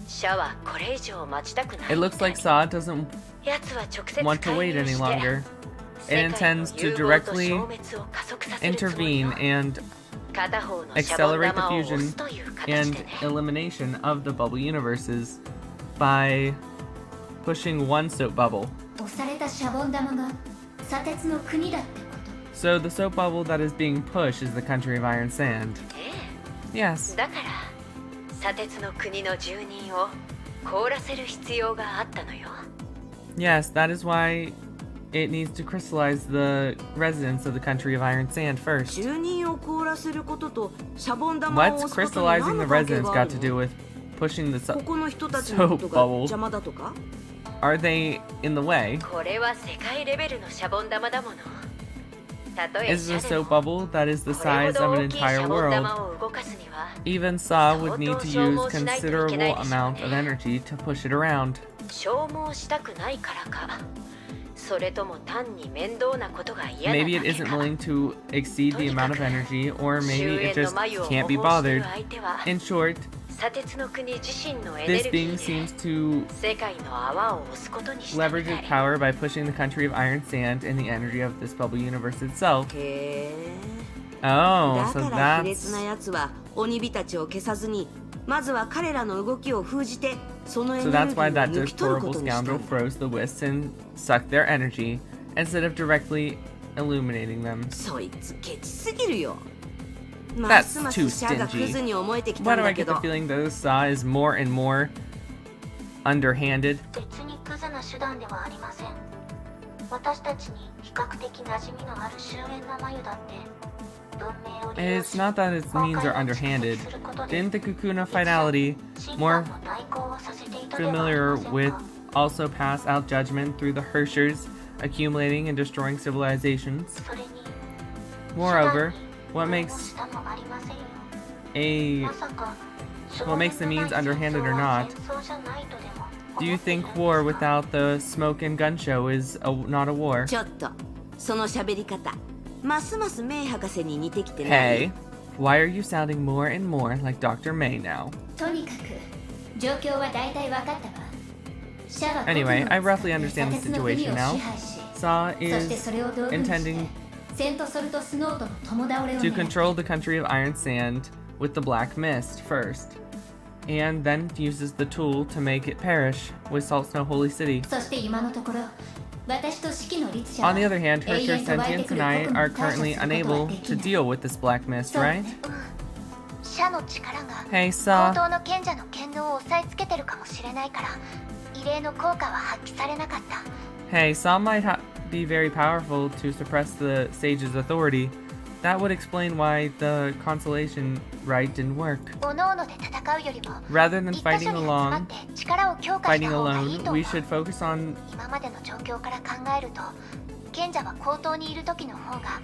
シャはこれ以上待ちたくない It looks like Saw doesn't 奴は直接 want to 介 wait 入 any して longer. 世 It 界の intends to 融合と directly 消滅を加速させるつもり intervene よ and 片方のシャボン accelerate the 玉を押 fusion すという形 and でね elimination of the bubble universes by pushing one soap bubble. 押されたシャボン玉が砂鉄の国だってこと So the soap bubble that is being pushed is the country of Iron Sand. え Yes. えだから砂鉄の国の住人を凍らせる必要があったのよ。 Yes, that is why it needs to crystallize the residents of the country of Iron Sand first. 住人を凍らせることとシャボン玉を What's 押すことに crystallizing 何 the の関係 residents があ got る to do の？ with pushing the ここの人たちのこと soap が bubble? 邪魔だとか？ Are they in the way? これは世界レベルのシャボン玉だもの。たとえ Is シ it a ャで soap も bubble that is the これほ size ど of an 大きいシャ entire ボン world? 玉を動かすには Even Saw would need to use considerable amount of energy to push it around. 消耗したくないからか、それとも単に面倒なことが嫌なだ Maybe it け isn't か。 willing to exceed the amount of energy, or 終 maybe 焉 it の just 眉を can't be 模倣してい bothered. る相手は In short, 砂鉄の国自身のエネ this ルギ being ー seems で to 世界の泡を押すことにしたみ leverage た its い。 power by pushing the country of Iron Sand and the energy of this bubble universe itself. へえ。 Oh, だ so から卑劣 that's... なやつは鬼火たちを消さずに、まずは彼らの動きを封じて、そのエネ So ルギ that's why ーを that 抜き取るこ deplorable とにしたん scoundrel だ。 froze the wisps and sucked their energy, instead of directly illuminating them. そいつケチすぎるよ。ま That's すま too すシャがクズ stingy. に思えてきた Why ん do だ I け get the ど。 feeling that this Saw is more and more underhanded? 別にクズな手段ではありません。私たちに比較的馴染みのある終焉の眉だって文明を利用 It's し not that its means are underhanded. Didn't the Kukuna finality, more familiar with, also pass out judgment through the Hershers, accumulating and destroying civilizations? それに Moreover, what 手段 makes に下もありませんよ。 a まさか what makes the means underhanded or not? 戦争じゃないとでも Do you think war without the smoke and gun show is not a war? ちょっと、その喋り方、ますますメイ博士に似てきてない？ Hey, why are you sounding more and more like Dr. May now? とにかく状況は大体分かったわ。シャは Anyway, I 国を roughly 使 understand って the 砂鉄の国 situation を now. 支配し Saw そして is それを道具にして intending セントソルトスノートの共倒れを to 狙う control the country of Iron Sand with the Black Mist first, and then uses the tool to make it perish with Salt Snow Holy City. そして今のところ私と四季の律者 On the other hand, 永 Hershers, 遠と湧いて Sentience, く and る I 国 are に対処す currently ることは unable でき to ない。 deal with this Black Mist, そう right? シャの力が Hey, 高 Saw. 等の賢者の権能を押さえつけてるかもしれないから異例の効果は発揮されなかった。 Hey, Saw might be very powerful to suppress the sage's authority. That would explain why the consolation rite didn't work. 各々で戦うよりも Rather than 一箇所 fighting に集まっ along, て力を強化し fighting た方がいい alone, と思 we う。 should focus on 今までの状況から考えると賢者は高等にいる時の方が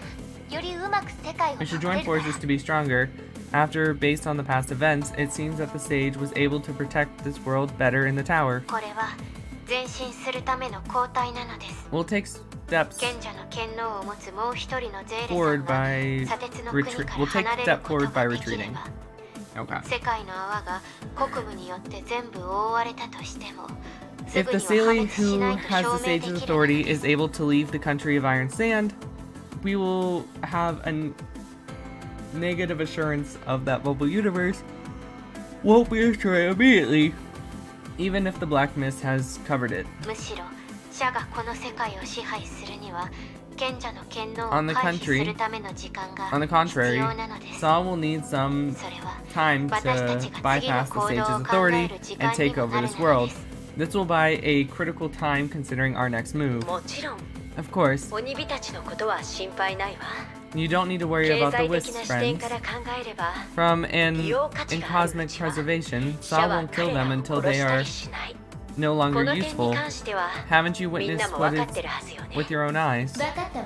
よりうまく世界を we should 守れ join るから forces to be stronger. After, based on the past events, it seems that the sage was able to protect this world better in the tower. これは前進するための交代なのです。 We'll take steps 賢者の権能を持つもう一人のゼーレさ forward んが by 砂鉄の国か retreat. ら We'll take 離れる step こと forward by ができれ retreating. ば Okay. 世界の泡が国務によって全部覆われたとしてもす If ぐ the には破 Sailor 滅し who ないと has 証 the 明 sage's できるの authority です。 is able to leave the country of Iron Sand, we will have a negative assurance of that bubble universe won't be destroyed immediately, even if the Black Mist has covered it. むしろシャがこの世界を支配するには賢者の権能を On the 回避 contrary- するための時間が On the 必 contrary, 要なのです。 Saul will need some それは time 私た to ちが次の bypass the 行動 sage's を考 authority える時 and 間に take も over なる this ので world. す。 This will buy a critical time considering our next move. もちろん Of course, 鬼火たちのことは心配ないわ。 you don't need to worry 経 about the 済的 wisps, な視点 friends. から考えれば From in 利用価値がある cosmic うちは preservation, シャ Saul は won't 彼 kill ら them を until 殺 they した are りしない。 no こ longer の点に useful. 関しては Haven't you みんな witnessed も what 分かっ is てるはずよね。 with your own eyes? 分かったわ。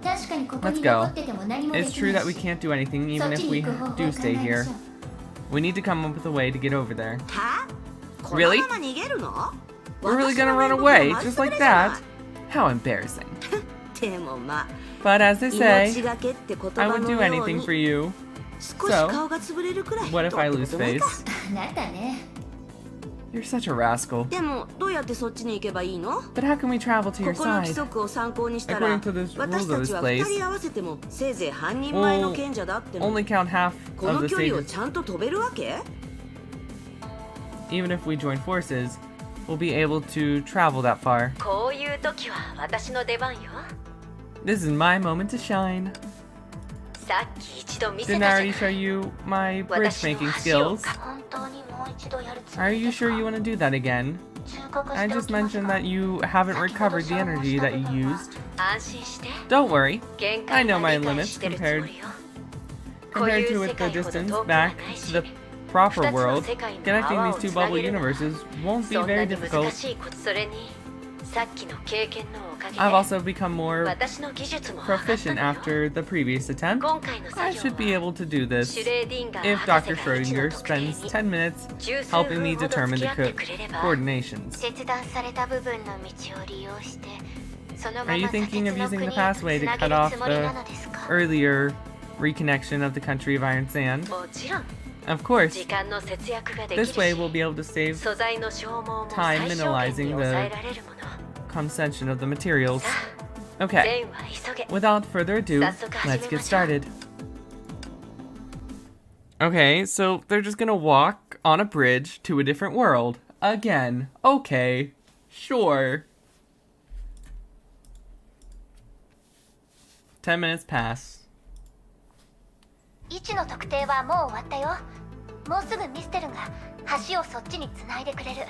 確かにここ Let's に go. 残ってても何もで It's き true ない that we し can't do anything そっ even ち if に we 行く方法を do 考 stay えま here. しょう。 We need to come up with a way to get over there. は？こ Really? のまま逃げるの？ We're really 私の gonna run 面倒 away まっ just すぐ like じゃない that? How embarrassing. でもまあ、 But as they 命 say, がけって言 I 葉 would の do よう anything for に you. 少し So, 顔が潰れるくらい What if I どうっ lose てことないか。 face? なったね。You're such a rascal. でもどうやってそっちに行けばいいの？ But how can we travel to こ your この規 side? 則を参考にしたら According to this 私 rules of たち this は place, 2人合わせてもせいぜい半人前の賢者だっての。 only count half こ of の the 距離を sages. ちゃんと飛べるわけ？ Even if we join forces, we'll be able to travel that far. こういう時は私の出番よ。 This is my moment to shine. さっき一度見せ Didn't た I じゃ already ん。 show you my bridge 私の making 橋を skills? 本当にもう一度やるつも Are り you ですか sure you want to do that again? 忠告 I してお just きます mentioned が that you haven't recovered the energy that you used. 安心して。 Don't worry. 限 I 界 know は my 理解 limits してるつもりよ。 Compared to 固有 with 世 the 界ほど distance 遠くはな back いし to the proper 二つの world, 世界の connecting 泡 these を two つな bubble げるの。 universes won't be そんな very に difficult. 難しいこと。それにさっきの経験のおかげで I've also become more 私の技術も上がった proficient のよ。 after the previous attempt. 今回の I 作 should be 業は able to do this シュレーディンガー if 博士 Dr. が位置の Schrodinger 特定 spends に 10 minutes 十数 helping 分 me ほど determine 付 the き合ってくれれば coordinations. 切断された部分の道を利用してそのま Are you ま左 thinking 折 of の using 国 the へと pathway つ to なげ cut る off つもり the なのですか？ earlier reconnection of the country of Iron Sand? もちろん Of course. 時間の節約ができる This way し we'll be able to save 素材の消耗も time 最小限に minimizing 抑え the られるもの。 consumption of the materials. さあ Okay, 全は急げ。 without further ado, let's get started. Okay, so they're just gonna walk on a bridge to a different world. Again. Okay. Sure. 10 minutes pass. 位置の特定はもう終わったよ。もうすぐミステルが橋をそっちにつないでくれる。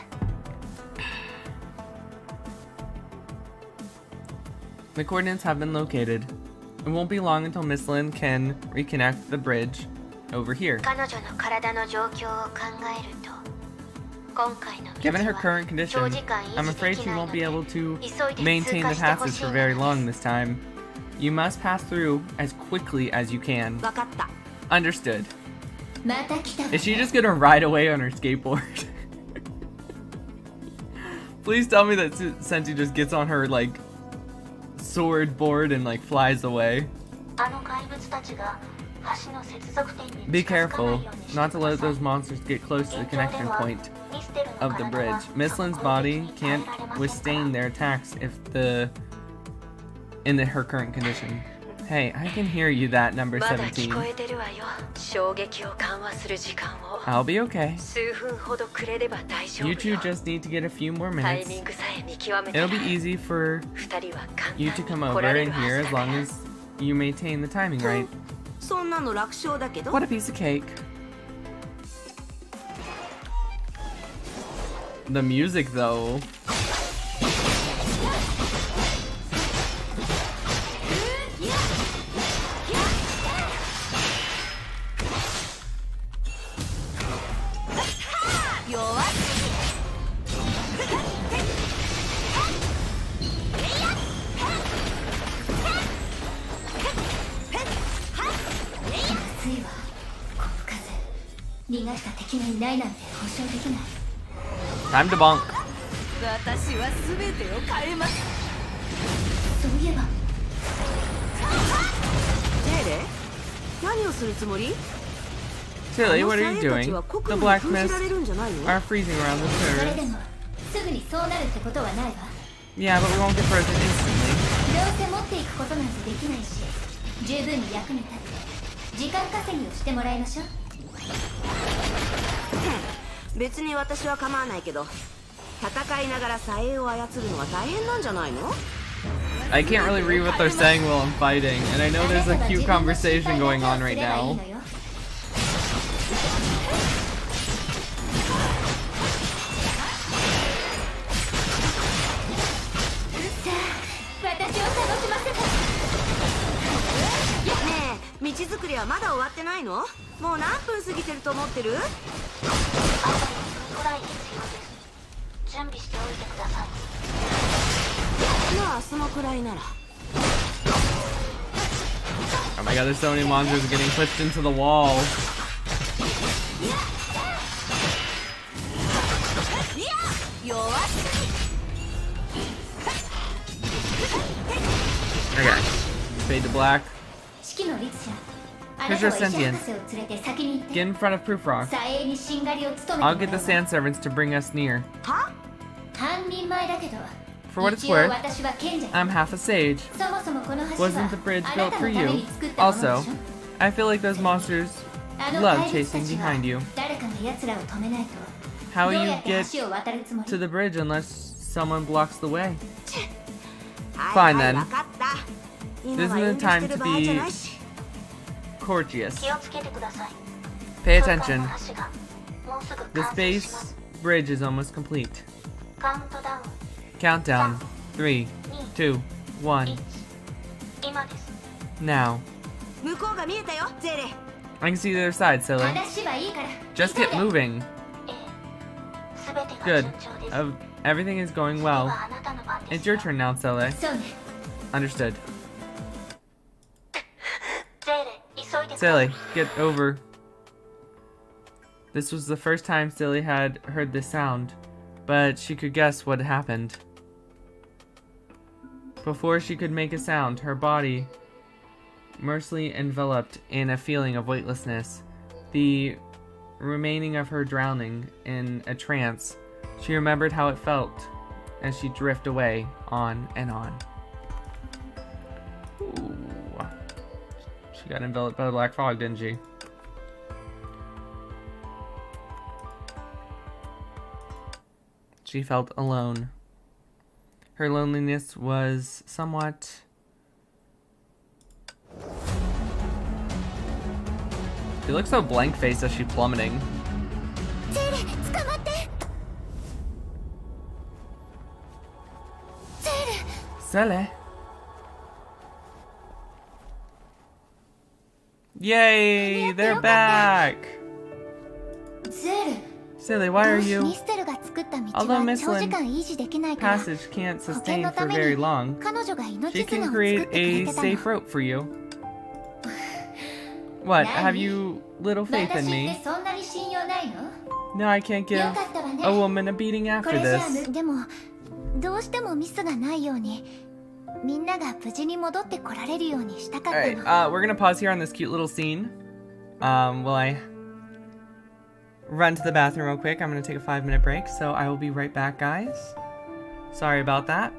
The coordinates have been located. It won't be long until Miss Lynn can reconnect the bridge over here. 彼女の体の状況を考えると今回の道 Given her は current condition, 長時間維 I'm 持 afraid でき she ないの won't be で able to 急いで maintain 通 the 過してほ passage しい for の very です long this time. You must pass through as quickly as you can. わかった。 Understood. また来たわ。 Is she just gonna ride away on her skateboard? Please tell me that Senti just gets on her, like, sword board and, like, flies away. あの怪物たちが橋の接続点に Be 近づかない careful ようにして not く to だ let さい。 those monsters get close to the 現状で connection は point ミステルの of the 体は bridge. Miss その Lynn's 攻 body 撃に耐え can't られませんから。 withstand their attacks if her current condition. Hey, I can hear you, that number まだ聞17. こえてるわよ。衝撃を緩和する時間を I'll be okay. 数分ほどくれれば大丈夫 You よ。 two just need to get a few more タイ minutes. ミングさえ見極めた It'll ら be easy for 二人は簡単 you に to come 来 over られ and るは here ず as だから long as you maintain the timing right. そんなの楽勝だけど。 What a piece of cake. The music, though. Time to bonk. 私は全てを変えます。そういえばレイレイ、何をするつもり？ Tilly, what are あ you のサエたち doing? は国 The 務に Black 封じられ Mists るんじゃないの？ are freezing around the それで surge. もすぐにそうなるってことはないわ。 Yeah, but we won't get frozen instantly. どうせ持っていくことなんてできないし、十分に役に立って時間稼ぎをしてもらいましょう。別に私は構わないけど、戦いながらサエを操るのは大変なんじゃないの？ I can't really read what they're saying while I'm fighting, and I know there's a cute conversation going on right now. 私を楽しませて。ねえ、道作りはまだ終わってないの？もう何分過ぎてると思ってる？あと1分くらい必要です。準備しておいてください。まあそのくらいなら。 Oh my god, there's so many monsters getting pushed into the wall. Okay, fade to black. 式の律者、あ Here's なた your は医者 sentience. 博士を連れて先に行って Get in front of Proof Rock. 左衛にしんがりを務め I'll て get も the らうわ。 sand servants to bring us near. は？半人前だけど For what it's 一応 worth, 私は賢者。 I'm half a sage. そもそもこの橋は Wasn't the bridge あな built た for のため you? に作ったものでしょ。 Also, I feel like those monsters あの love 怪物 chasing たちは behind you. 誰かが奴らを止めないと How どう will や you って get 橋を渡るつもり？ to the bridge unless someone blocks the way? はいはい、 Fine then. わかった。今 This は isn't 遠 the 慮し time てる to 場合じゃ be ないし。courteous. 気をつけてください。 Pay 空間 attention. の橋がもうすぐ This 完成します。 base bridge is almost complete. カウントダウン Countdown. 3, 2, 1. 1。今です。 Now. 向こうが見えたよゼレ。 I can see the other side, silly. 話はいいから Just get moving. ええ。すべてが Good. 順調です。 Everything is going 次 well. はあなたの番です It's your よ。 turn now, Sele. そうね Understood. ゼーレ、急いでくださ Silly, い。 get over. This was the first time Silly had heard this sound, but she could guess what happened. Before she could make a sound, her body mercilessly enveloped in a feeling of weightlessness, the remaining of her drowning in a trance. She remembered how it felt as she drifted away on and on. Ooh. She got enveloped by the black fog, didn't she? She felt alone. Her loneliness was somewhat... She looks so blank-faced as she's plummeting. ゼーレ捕まってゼーレ Sele. Yay! They're back! ゼーレ Silly, why are どうし you? ミステルが作った道 Although は Miss 長時 Lin 間維持できないから Passage can't 保険 sustain の for ため very に long. 彼女が She 命綱 can を作っ create てくれ a てた safe の rope for you. What? Have Nani? you little faith 私 in って me? そんなに信用ないの No, I can't よ give かったわね a woman a beating こ after れじゃ this. でもどうしてもミスがないようにみんなが無事に戻ってこられるようにしたかった Alright, の we're gonna pause here on this cute little scene. While I run to the bathroom real quick. I'm gonna take a 5-minute break, so I will be right back, guys. Sorry about that.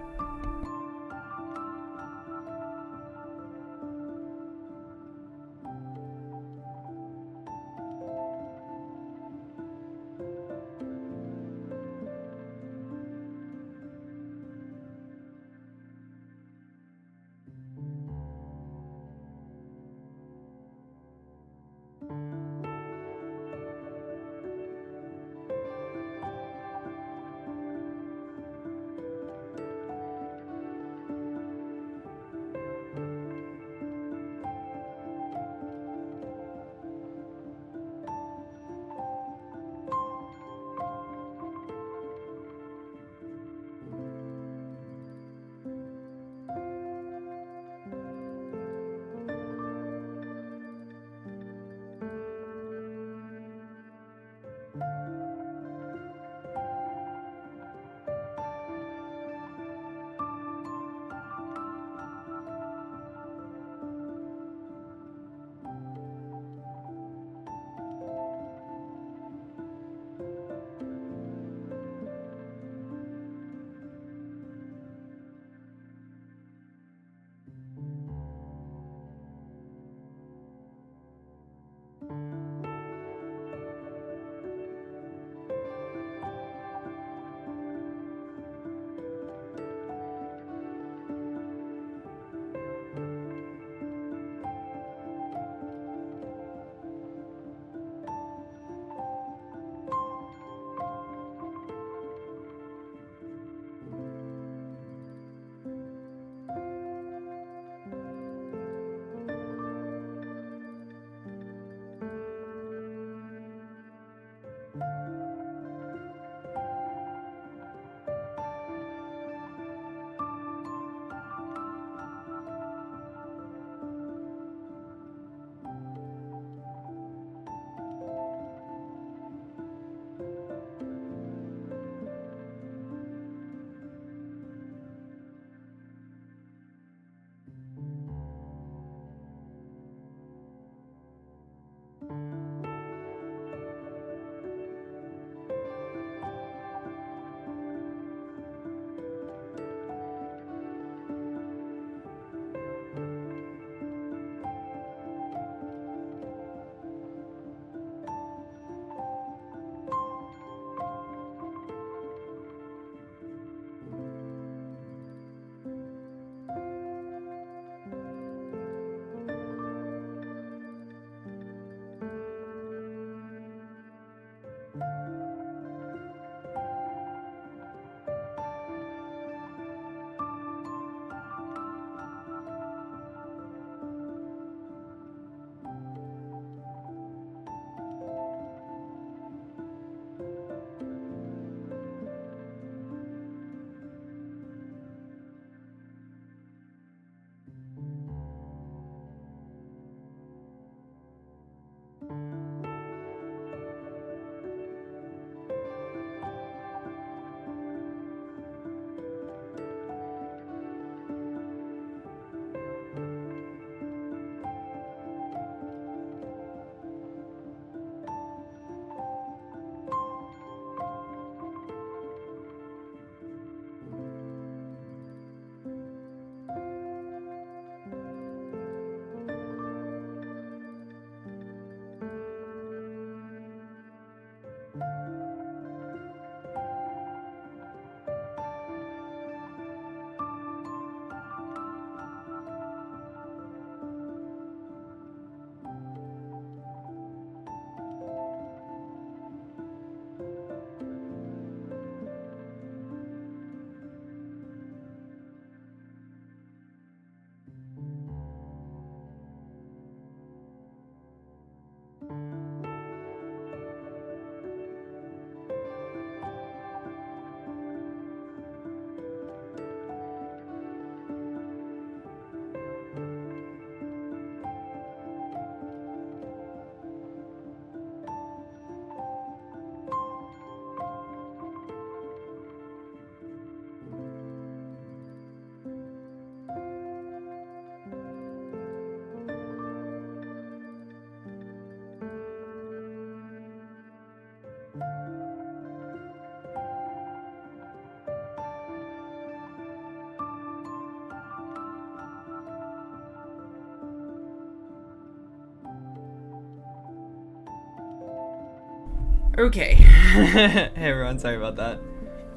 Okay. Hey everyone, sorry about that.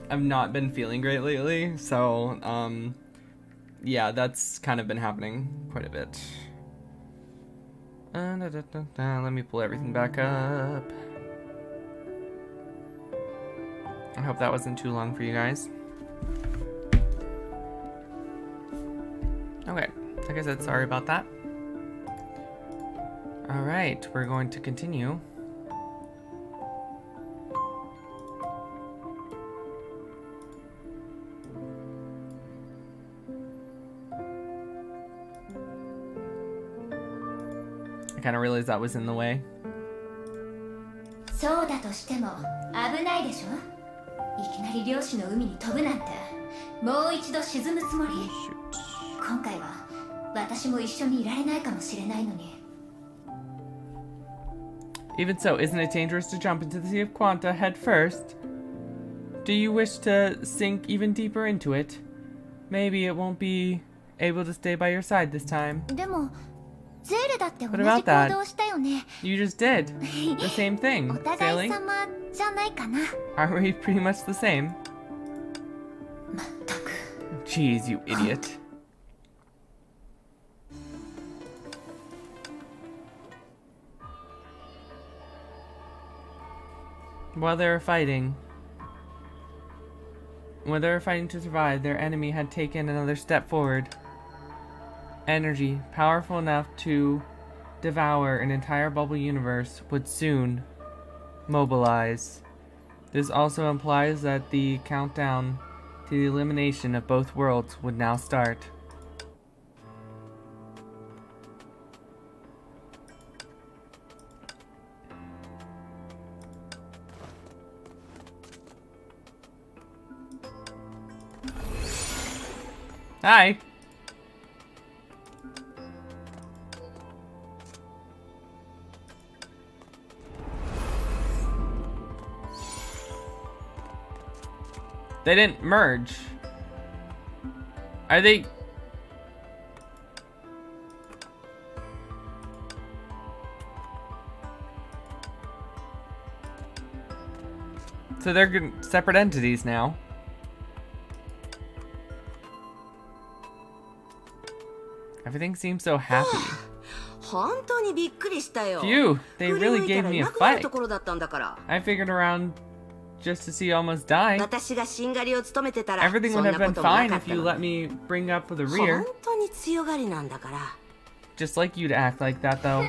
I've not been feeling great lately, so yeah, that's kind of been happening quite a bit. Let me pull everything back up. I hope that wasn't too long for you guys. Okay, like I said, sorry about that. Alright, we're going to continue. I kind of realized that was in the way. そうだとしても危ないでしょ。いきなり漁師の海に飛ぶなんて。もう一度沈むつもり？ Shoot. 今回は私も一緒にいられないかもしれないのに。 Even so, isn't it dangerous to jump into the Sea of Quanta head first? Do you wish to sink even deeper into it? Maybe it won't be able to stay by your side this time. でもゼーレだって同じ What about 行動をしたよね。 You just did the same お thing, 互い sailing. 様じゃないかな。 Aren't we pretty much the same? まったく。 Jeez, you idiot. While they were fighting to survive, their enemy had taken another step forward. Energy, powerful enough to devour an entire bubble universe, would soon mobilize. This also implies that the countdown to the elimination of both worlds would now start. Hi! They didn't merge. Are they... So they're separate entities now. Everything seems so happy. 本当にびっくりしたよ。 Phew, they really gave me a 振り向いたらいなくなる fight. ところだったんだから。 I figured around just to see you almost die. 私がしんがりを務めてたら Everything そ would ん have なこ been ともな fine かっ if た you の let me bring up the rear. 本当に強がりなんだから。 Just like you to act like that, though.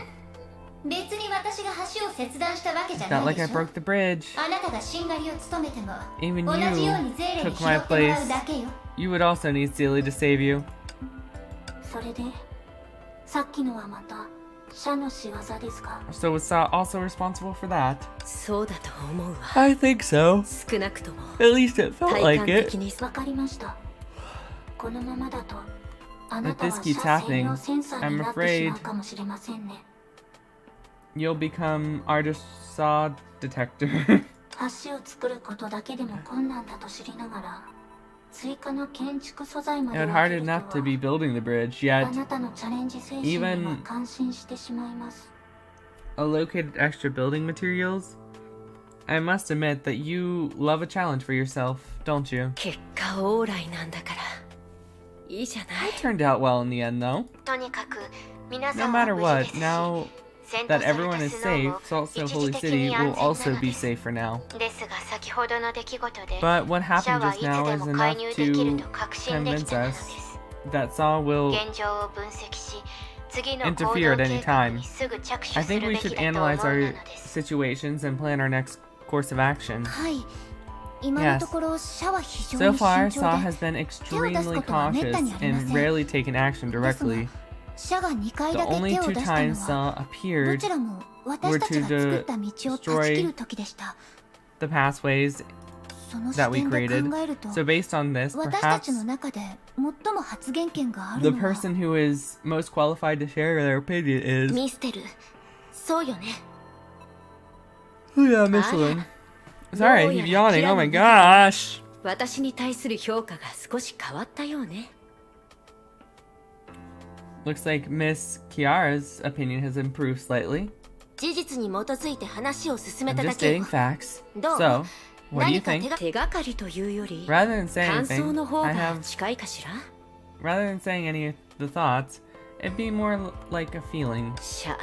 別に私が橋を切断したわけじゃ Not ない like で I しょ。 broke the bridge. あなたがしんがりを務めても Even 同じよう you にゼーレに took 拾 my ってもらう place. だけよ。 You would also need Sealy to save you. それでさっきのはまた社の仕業ですか？ So was Sa also responsible for that? そうだと思うわ。 I think so. 少なくとも At least it felt 体 like 感 it. 的にわかりました。このままだとあな If た this は keeps 社専 happening, 用センサーに I'm なってしま afraid うかもしれませんね。 you'll become artist saw detector. 橋を作ることだけでも困難だと知りながら追加の建築素材ま It で would 分 hard けると enough to be は building the bridge, あ yet なたのチャレンジ精神には even 感心してしまいます。 allocated extra building materials. I must admit that you love a challenge for yourself, don't you? 結果オーライなんだからいいじゃない It turned out well in the end, though. とにかく皆 No さんは matter 無 what, 事ですし、 now 戦闘 that され everyone た is スノー safe, も Salt Soul 一 Holy 時的 City に will 安全 also なの be です safe for now. ですが先ほどの出来事で But what 社 happened は just いつ now で is も介 enough 入できる to と確信でき convince たので us す。 that Saw will 現状を分析し、次の行動 interfere at any 計画 time. にすぐ着 I 手す think る we べき should だと思う analyze の our です。 situations and plan our next course of action. はい。今のところ社は非常 So に far, 慎 Saw 重で has been 手を出す extremely ことはめったに cautious ありま and せん。 rarely taken action ですが directly. 社が2回 The だけ only 手を two 出したの times は Saw ど appeared ちらも私たちが作った道を断ち切る時でした。 the pathways その視 that we 点で created. 考えると So based on this, 私た perhaps ちの中で最も発言権があ the るのは person who is most qualified to share their opinion is ミステル。そうよね。 yeah, Miss Lin. Sorry, I keep yawning. Oh my gosh. 私に対する評価が少し変わったようね Looks like Miss Kiara's opinion has improved slightly. 事実に基づいて話を進め I'm ただ just け stating よ。 facts. どう？ So, what do you 何か think? 手がかりというより Rather than saying 感想 anything, の方 I が have, 近いかしら。 rather than saying any of the thoughts, it'd be more like a feeling. シャ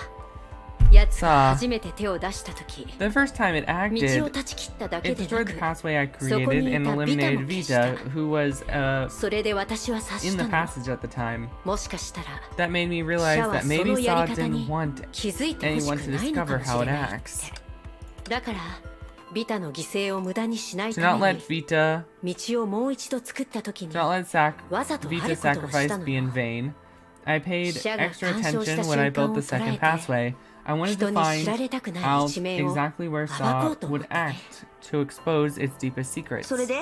やつが初めて手を出した時 The first time it 道を acted, 断ち切っただけ it でな destroyed the く pathway I そこに created い and たビタ eliminated も消した Vita, who was それで私は察 in した the の。 passage at the time. もしかしたら That made me realize シャは that そ maybe のや Saw り方 didn't に want 気づいてほし anyone く to ないのか discover もし how れ it ないっ acts. て。だからビタの犠牲を無駄にしない To た not め let に Vita, 道をもう一度作った時 to に not let わざとある Vita's ことをした sacrifice の be in よ。 vain. I paid シャが extra 干渉した attention when I 瞬間 built を the 捉 second えて pathway. I wanted 人 to に知ら find れたくない out 一面を exactly where 暴こ Saw うと思っ would てね。 act to expose its deepest secrets. それで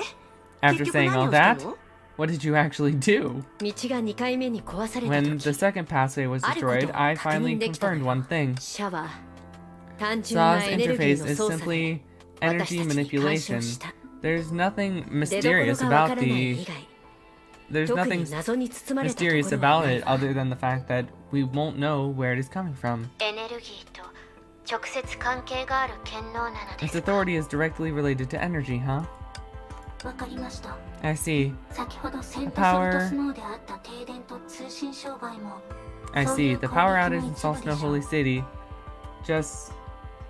After 結局 saying 何 all をした that, の？ what did you actually do? 道が2回目に壊された When 時 the second pathway was あること destroyed, を I 確 finally 認できたの confirmed よ。 one thing. シャは単純な Saw's エネルギー interface の is 操作で simply 私 energy たちに干渉 manipulation. した。 There's nothing 出どころ mysterious がわか about らない the 以外 there's 特 nothing に謎に包まれたとこ mysterious ろは about ない it わ。 other than the fact that we won't know where it is coming from. エネルギーと直接関係がある権能なので Its す。 authority is directly related to energy, huh? わかりました。 I see. 先ほどセント The ソ power- ルトスノーであった停電と通信障害も I そうい see. う The 攻 power 撃 outage の in 一部 Salt で Snow しょう。 Holy City just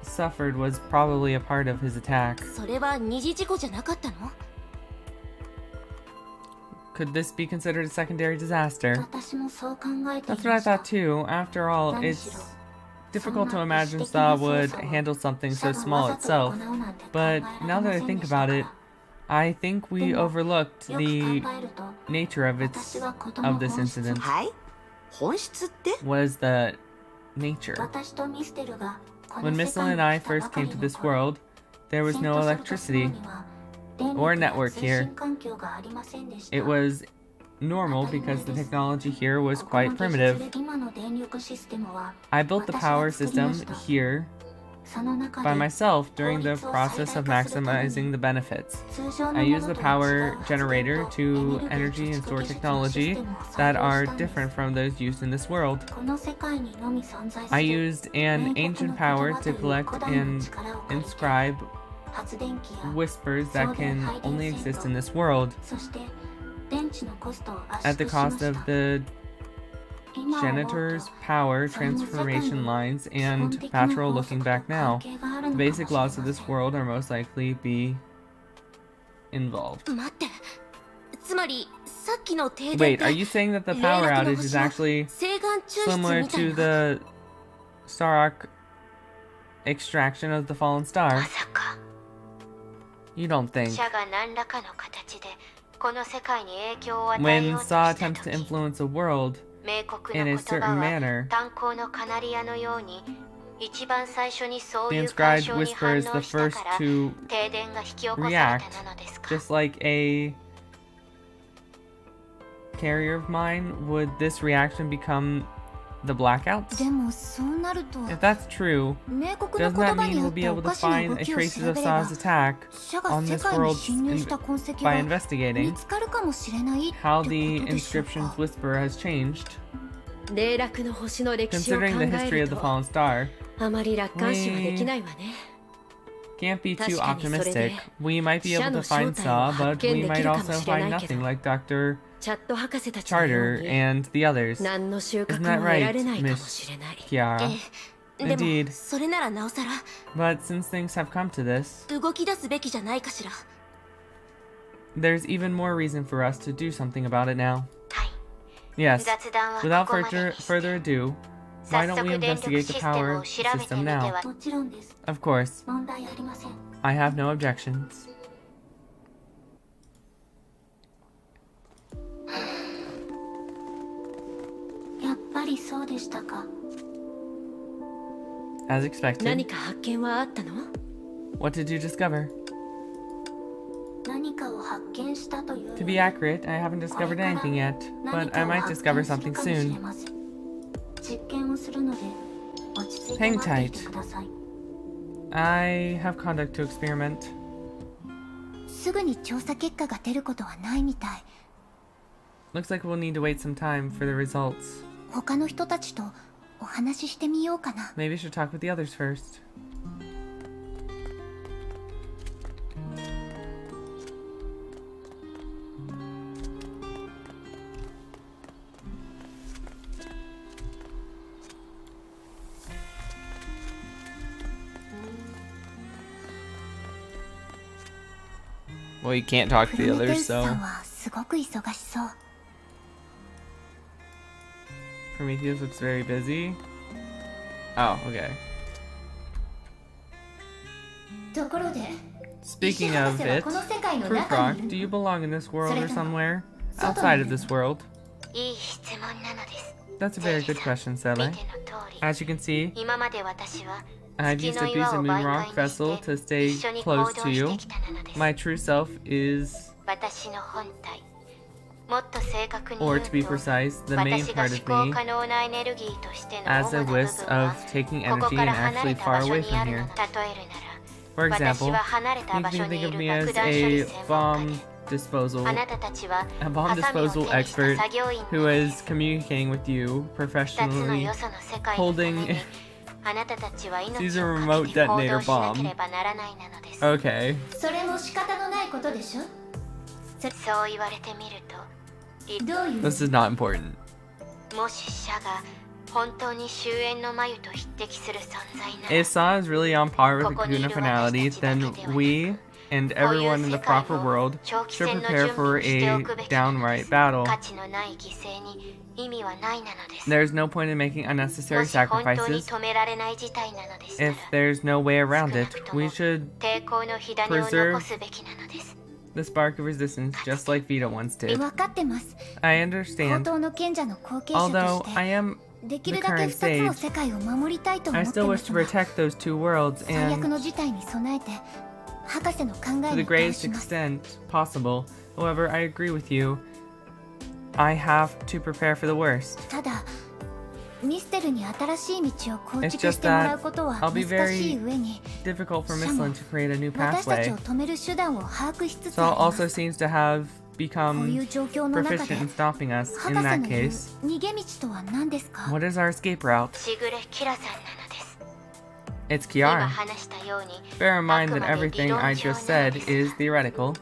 suffered was probably a part of his attack. それは二次事故じゃなかったの？ Could this be considered a secondary disaster? 私もそう考えてい That's what ま I した。 thought too. After all, it's difficult to imagine Saw would handle something so small itself. But now that I think about it, I think we overlooked the nature of this incident. はい？本質って？ Was the nature. 私とミステルがこの When 世 Missile 界 and に I 来たば first か came り to の this 頃 world, there was セン no トソルトスノー electricity. には電 or 力や network 通 here. 信環境がありませんでした。 It was normal because the technology here was ここの quite 技術で primitive. 今の電力システムは I built the power system here その中 by で myself during the process of maximizing the benefits. 通常の I も use の the と power 違う発電 generator と to エネルギ energy ー and 貯 store 蓄技術の technology システムを that 採 are 用したんです different from those used in this world. この世界にのみ存在す I る used an ancient power to collect and inscribe 発電機や whispers that can only exist in this world そして電池のコストを圧 at the 縮しま cost した of the 今思うと janitor's power transformation lines and patrol looking back now. The basic laws of this world are most likely be involved. 待って。つまりさっきの停電っ Wait, て are you saying that the power 連絡の outage is 星の actually 星眼抽出 similar みたい to な？ the Starrock extraction of the fallen ま star? さか You don't think. 社が何らかの形でこの世界に影響を与え When ようとし Saw た attempts to 時 influence a world 明国 in の a 言葉 certain は manner, 炭鉱のカナリアのように一番最初にそう the いう干 inscribed 渉に反 whisper 応 is し the た first から to 停電が引き起こされ react, たなのですか？ just like a carrier of mine. Would this reaction become the blackouts? でもそうなると If that's true, 明国 doesn't の言 that 葉に mean あ we'll っ be たお able to かしな find 動 a きを traces 調 of べれば Saw's attack 社が on 世 this 界に world's 侵入した痕跡 by が investigating 見つかるかもしれないってこと how the でしょう inscription's か。 whisper has changed? 霊落の星の歴史を考 Considering the え history る of the と fallen star, あまり楽観視はできないわね。 can't be too 確かにそれで optimistic. We might be able to find 社の Saw, 正体を but 発見 we でき might るかも also しれ find ないけど、 nothing like Dr. チャット博士たちのよう Charter に and the others. 何の収穫 Isn't も that 得ら right, れないかも Miss しれない。 Kiara? でも Indeed. それならなおさら But since things have come to this, 動き出すべきじゃないかしら。 there's even more reason for us to do something about it now. はい。 Yes. 雑談は Without ここまでにして further ado, why 早 don't we 速電力 investigate シ the ステム power を調べて system みて now? は？もちろんです Of course. 問題ありません。 I have no objections. やっぱりそうでしたか。 As expected. 何か発見はあったの？ What did you discover? 何かを発見したというよ To り be accurate, I haven't discovered anything yet, 何 but I かを might 発 discover 見する something かもしれ soon. ません。実験をするので落ち着いて Hang 待っていて tight. ください。 I have conduct to experiment. すぐに調査結果が出ることはないみたい。 Looks like we'll need to wait some time for the results. 他の人たちとお話ししてみようかな。 Maybe I should talk with the others first. Well, you can't talk to the プロメテウ others, スさん so はすごく忙しそう。 Prometheus looks very busy. Oh, okay. ところで、 Speaking of it, Proof Rock, do you belong in this world or somewhere outside of this world? いい質問なのです。 That's a very good question, 見 Sele. ての通り、 As you can see, 今まで私は I've 月 used の a piece 岩 of を Moon 媒 Rock 介 vessel にして to stay 一緒に行動 close to し you. てきたなのです。 My true self is, 私の本体、もっと正確に言 or う to be と、 precise, the main 私が part 思 of 考 me 可能なエネルギーとしての as 主 a な部 wisp 分は of taking ここ energy か and ら離 actually れた far 場所 away にあ from るの。 here. 例えるなら、 For 私 example, は離れた you 場所 can に think い of る me 爆 as 弾処理 a 専門家 bomb で、 disposal, あなたたちは a bomb ハサミを disposal 手にした expert 作業員 who なので is す。 communicating with you 二つの professionally, よその世界のため holding に、あなたたちは命 sees a を remote 懸けて行 detonator 動しなけ bomb. ればならないなのです。 Okay. それも仕方のないことでしょ。そう言われてみると、どういう This is not important. もしシャが本当に終焉の眉と匹敵する存在な If ら、 Sa is really on par with the Kakuna finality, then we and everyone in the proper world should prepare for a downright battle. 価値のない犠牲に意味はないなのです。 There's no point in making も unnecessary し本当に sacrifices. 止められない事態なのでしたら、 If there's no way 少 around な it, くと we も should 抵抗の火種を残すべきなのです。 the spark of resistance, just like Vita once did. 分かってます。 I 高 understand. 等の賢者の後継者と Although し I て、 am でき the るだけ current 2つの sage, 世界を守りたいと思 I って still ま wish す to が、 protect those two worlds 最悪 and の事態に備えて、博士の考え to the に対 greatest します。 extent possible. However, I agree with you. I have to prepare for the worst. ただ、ミステルに新しい道を構 It's 築 just してもらう that ことは I'll be 難しい very 上に、 difficult for Some- Mislin to create a new 私たち pathway. を止める手段を把握しつつ So ありま also す。 seems to have こうい become う状況の中で、 proficient in stopping us. 博 In 士 that の言う case, 逃げ道とは何ですか？ what is our escape route? しぐれキラさんなのです。 It's 今 Kiara. 話したように、 Bear in mind that あくまで everything I 理論 just 上なの said です is theoretical.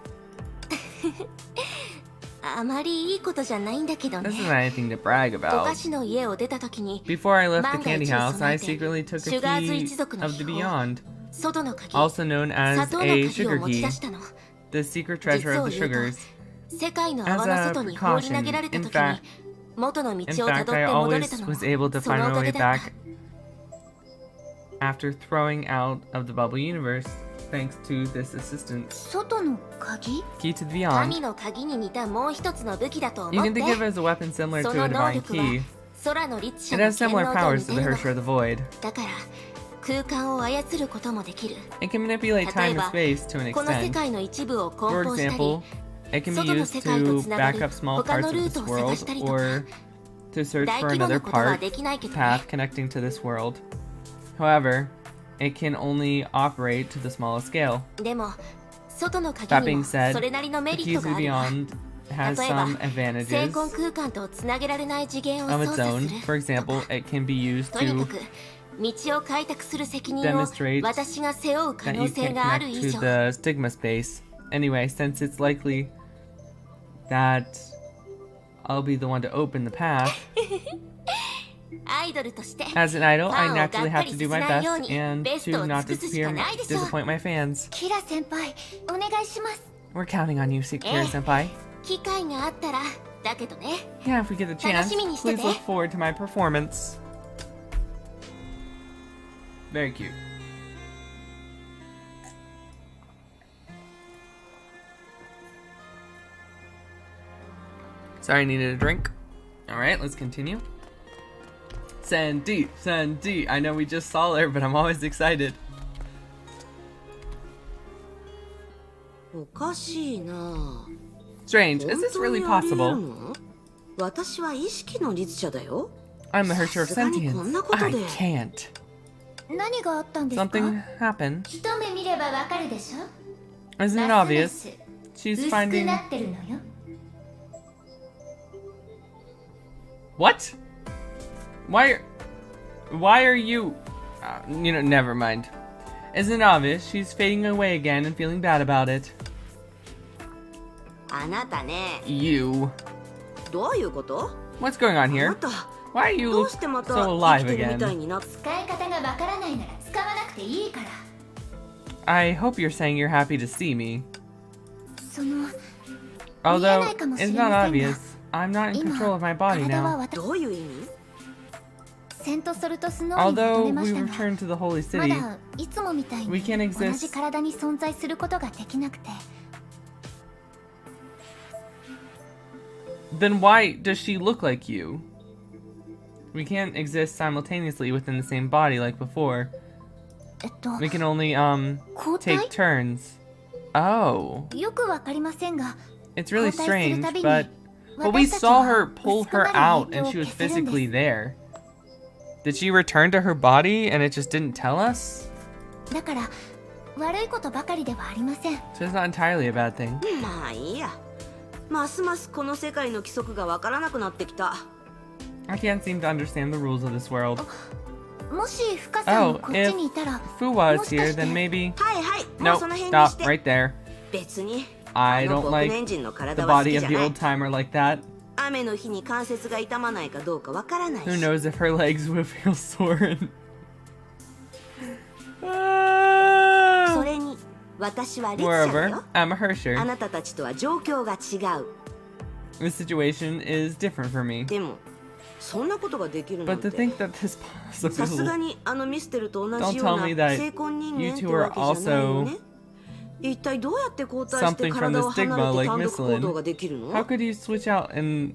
あまりいいことじゃないんだけど This ね。 isn't anything to brag お菓 about. 子の家を出た時に Before I left the 万が candy 一に house, 備 I えて secretly took シュ a ガーズ key 一族の of the 秘宝 beyond, 外の鍵 also known 砂 as 糖の a 鍵を sugar 持ち key, 出したの。 the secret treasure of the 実を言う sugars. と世界の As 泡の a 外に放り投げられた precaution, 時 in fact- に元の In 道をた fact, どっ I て戻れ always たの was able to その find お my か way げだった back after throwing out of the bubble universe, thanks to this assistance. 外の鍵？ Key to the 神 beyond. の鍵に似たもう一つの武器だと思 You っ can て think of it as a weapon similar そ to の a 能 divine 力は key. 空の律者 It の has 権 similar 能と powers 似 to て the るの Hersher of the Void. だから空間を操ることもできる It can manipulate time and 例えば space to an この世 extent. 界の一部を梱 For 包したり example, it can be 外の used 世界と to つなが back る up small 他 parts の of ルー this トを探 world したりとか or to search 大 for 規模 another なことは part, できないけどね path connecting to this world. However, it can only operate to the smallest scale. でも外の That 鍵に being も said, それなりのメ the リッ Keys ト of が the あるわ Beyond has 例えば some 精 advantages 魂空間とつなげられない次元を of 操 its 作 own. する For example, it can be used とに to かく道を開拓する責任を demonstrate 私が背負う可 that 能 you 性 can がある connect 以 to 上 the stigma space. Anyway, since it's likely that I'll be the one to open the path, アイドルとして as an idol, I ファンを naturally がっか have り to さ do せ my ないよう best に and ベスト to を not 尽くすしかないでしょ disappoint my fans. キラ先輩、お願いします。 We're counting on you, Sekiro Senpai. 機会があったらだけどね Yeah, if we get the chance, 楽しみにしてて。 please look forward to my performance. Very cute. Sorry, I needed a drink. Alright, let's continue. Sandy, Sandy. I know we just saw her, but I'm always excited. おかしいな。 Strange, is this really 本当にありえる possible? の？私は意識の律者だよ。 I'm the Hersher of さすがに Sentience. こんなことで。 I can't. 何があったんですか？ Something happened. 一目見ればわかるでしょ。 Isn't it ます obvious? ます She's 薄く finding... なってるのよ。 What? Why are... Why are you... never mind. Isn't it obvious? She's fading away again and feeling bad about it. あなたね、 You. どういうこと？ What's going on あな here? た Why are you どう look してまた so 生 alive きてるみたい again? になっ使い方がわからないなら使わなくていいから。 I hope you're saying you're happy to see me. その Although, 見えないかもしれ it's ま not せんが、 obvious. I'm not in 今 control of my body 体は now. 私どういう意味？セントソルトスノーに求 Although めま we したが、 return to the holy ま city, だいつもみたい We に can't 同 exist. じ体に存在することができなくて、 then why does she look like you? We can't exist simultaneously within the same body like before. We can only, 交代 take turns. Oh. よくわかりませんが、 It's really 交代するた strange, びに but we 私たち saw は her pull 薄くな her る out 影響 and を she was 消せるんです。 physically there. Did she return to her body and it just didn't tell us? だから悪いことばかりではありません。 So it's not entirely a bad thing. まあいいや。ますますこの世界の規則がわからなくなってきた。 I can't seem to understand the rules of this world. もし深さん Oh, もこっちにいたら、 Fuwa も is しか here, して then maybe... はいはい、もう Nope, その辺にし stop て。 right there. 別に I あの don't 僕 like 年人の the 体は好 body き of じゃ the ない old。timer like that. 雨の日に関節が痛まないかどうかわからないし。 Who knows if her legs will feel sore. それに私は律者だ Moreover, よ。 I'm a あ Hersher. なたたちとは状況が違う。 This situation is different for me. でもそんなことができるなん But to て。 think that this さすが possible... にあのミステルと同じよう Don't tell な me that 成婚人 you 間って two わ are けじゃないよね also 一体どうやって交代して something from 体 the を離 stigma れて like 単独行動が Misslin. できる How の？ could you switch out and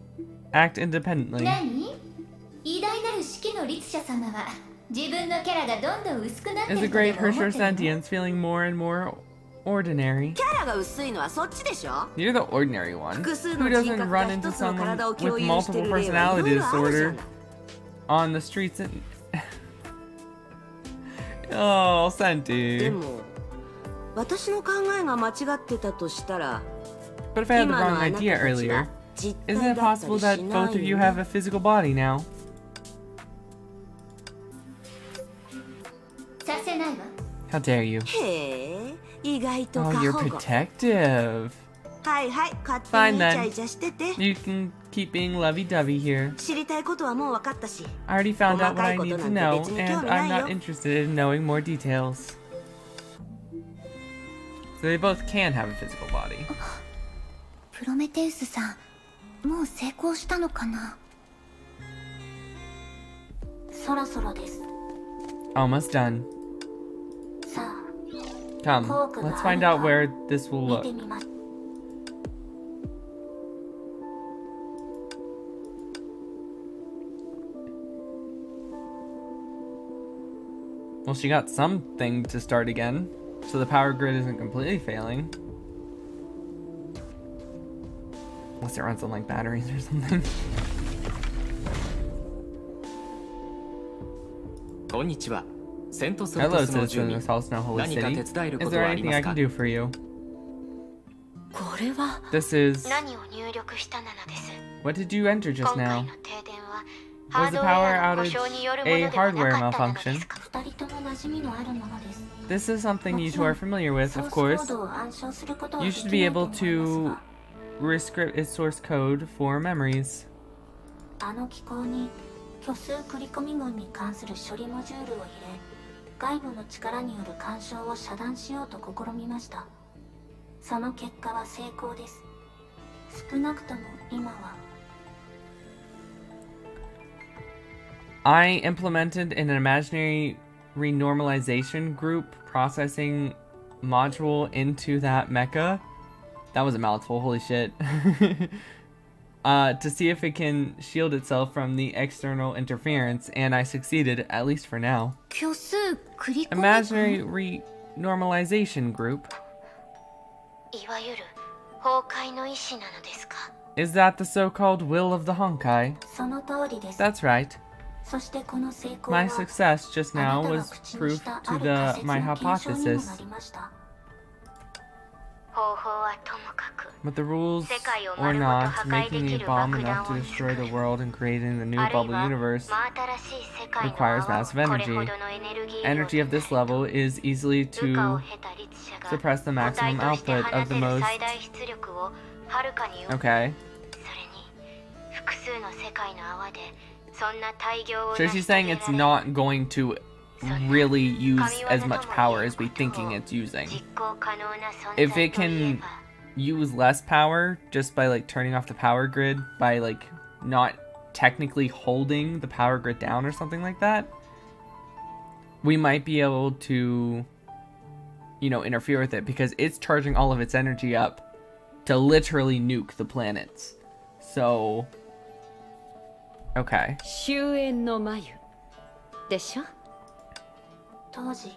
act independently? 何？偉大なる式の律者様は自分のキャラがどんどん薄くなって Is る the とで great も思 Hersher ってるの？ sentience feeling more and more ordinary? キャラが薄いのはそっちでしょ？ You're the ordinary one. 複数 Who の人 doesn't 格 run が into 一つの someone 体を with 共有して multiple る例はいろ personality いろあるじゃ disorder ない。 on the streets and... Oh, で Senti. も私の考えが間違ってたとしたら But if I had the 今の wrong あなた idea たち earlier, は実 isn't 体 it だった possible り that し both な of い you の？ have a physical body now? させないわ。 How dare you? へえ、意外と Oh, 過 you're 保護。 protective. はいはい、勝手 Fine にイチ then. ャイチャしてて。 You can keep being lovey-dovey here. 知りたいことはもう分かったし。 I already found out what I 細かい need こと to なん know, て別に and 興味 I'm ない not よ。 interested in knowing more details. So they both can have a physical body. プロメテウスさん、もう成功したのかな？そろそろです。 Almost done. さあ、 Come, let's find out where this will 見 look. てみます。 Well, she got something to start again, so the power grid isn't completely failing. Unless it runs on like batteries or something. こんにちは。セントソル Hello, トスの住 citizen 民。 of Hellsnow Holy 何か City. 手伝えるこ Is と there はあり anything ま I す can か？ do for you? これは This is... 何を入力したなのです。 What did you enter 今 just 回 now? の停電はハ Was ー the ドウェ power アの故 outage 障によるも a のではな hardware かったので malfunction? すか？二人とも馴染みのあるものです。 This is something you two are familiar with, ソー of スコー course. ドを暗唱することは You でき should な be いと able 思います to が、 rescript its source code for memories. あの機構に虚数繰り込み群に関する処理モジュールを入れ、外部の力による干渉を遮断しようと試みました。その結果は成功です。少なくとも今は。 I implemented an imaginary renormalization group processing module into that mecha. That was a mouthful, holy shit. To see if it can shield itself from the external interference, and I succeeded, at least for now. 虚数繰り込み Imaginary renormalization group. いわゆる崩壊の意志なのですか？ Is that the so-called will of the Honkai? その通りです。 That's right. そしてこの成功 My は success just あな now たが was 口に proof したあ to る仮説 my の検証にも hypothesis. なりました。方法はともかく But the rules or not, making a bomb enough to destroy the world and creating the new あるい bubble は universe 真新しい世界の requires 泡を massive これ energy. ほどのエネルギー Energy of this level is easily 部下を to 経た律者が suppress the 個体 maximum として output 放 of て the る most. 最大出力をはるかに上回る Okay. それに複数の世界の泡でそんな大業を So 成 she's し遂 saying げ it's られる not going to really use as much power as we thinking it's using. 実行可能な存 If 在 it といえ can ば use less power just by like turning off the power grid by like not technically holding the power grid down or something like that, we might be able to, you know, interfere with it because it's charging all of its energy up to literally nuke the planets. So, okay. 終焉の眉でしょ。当時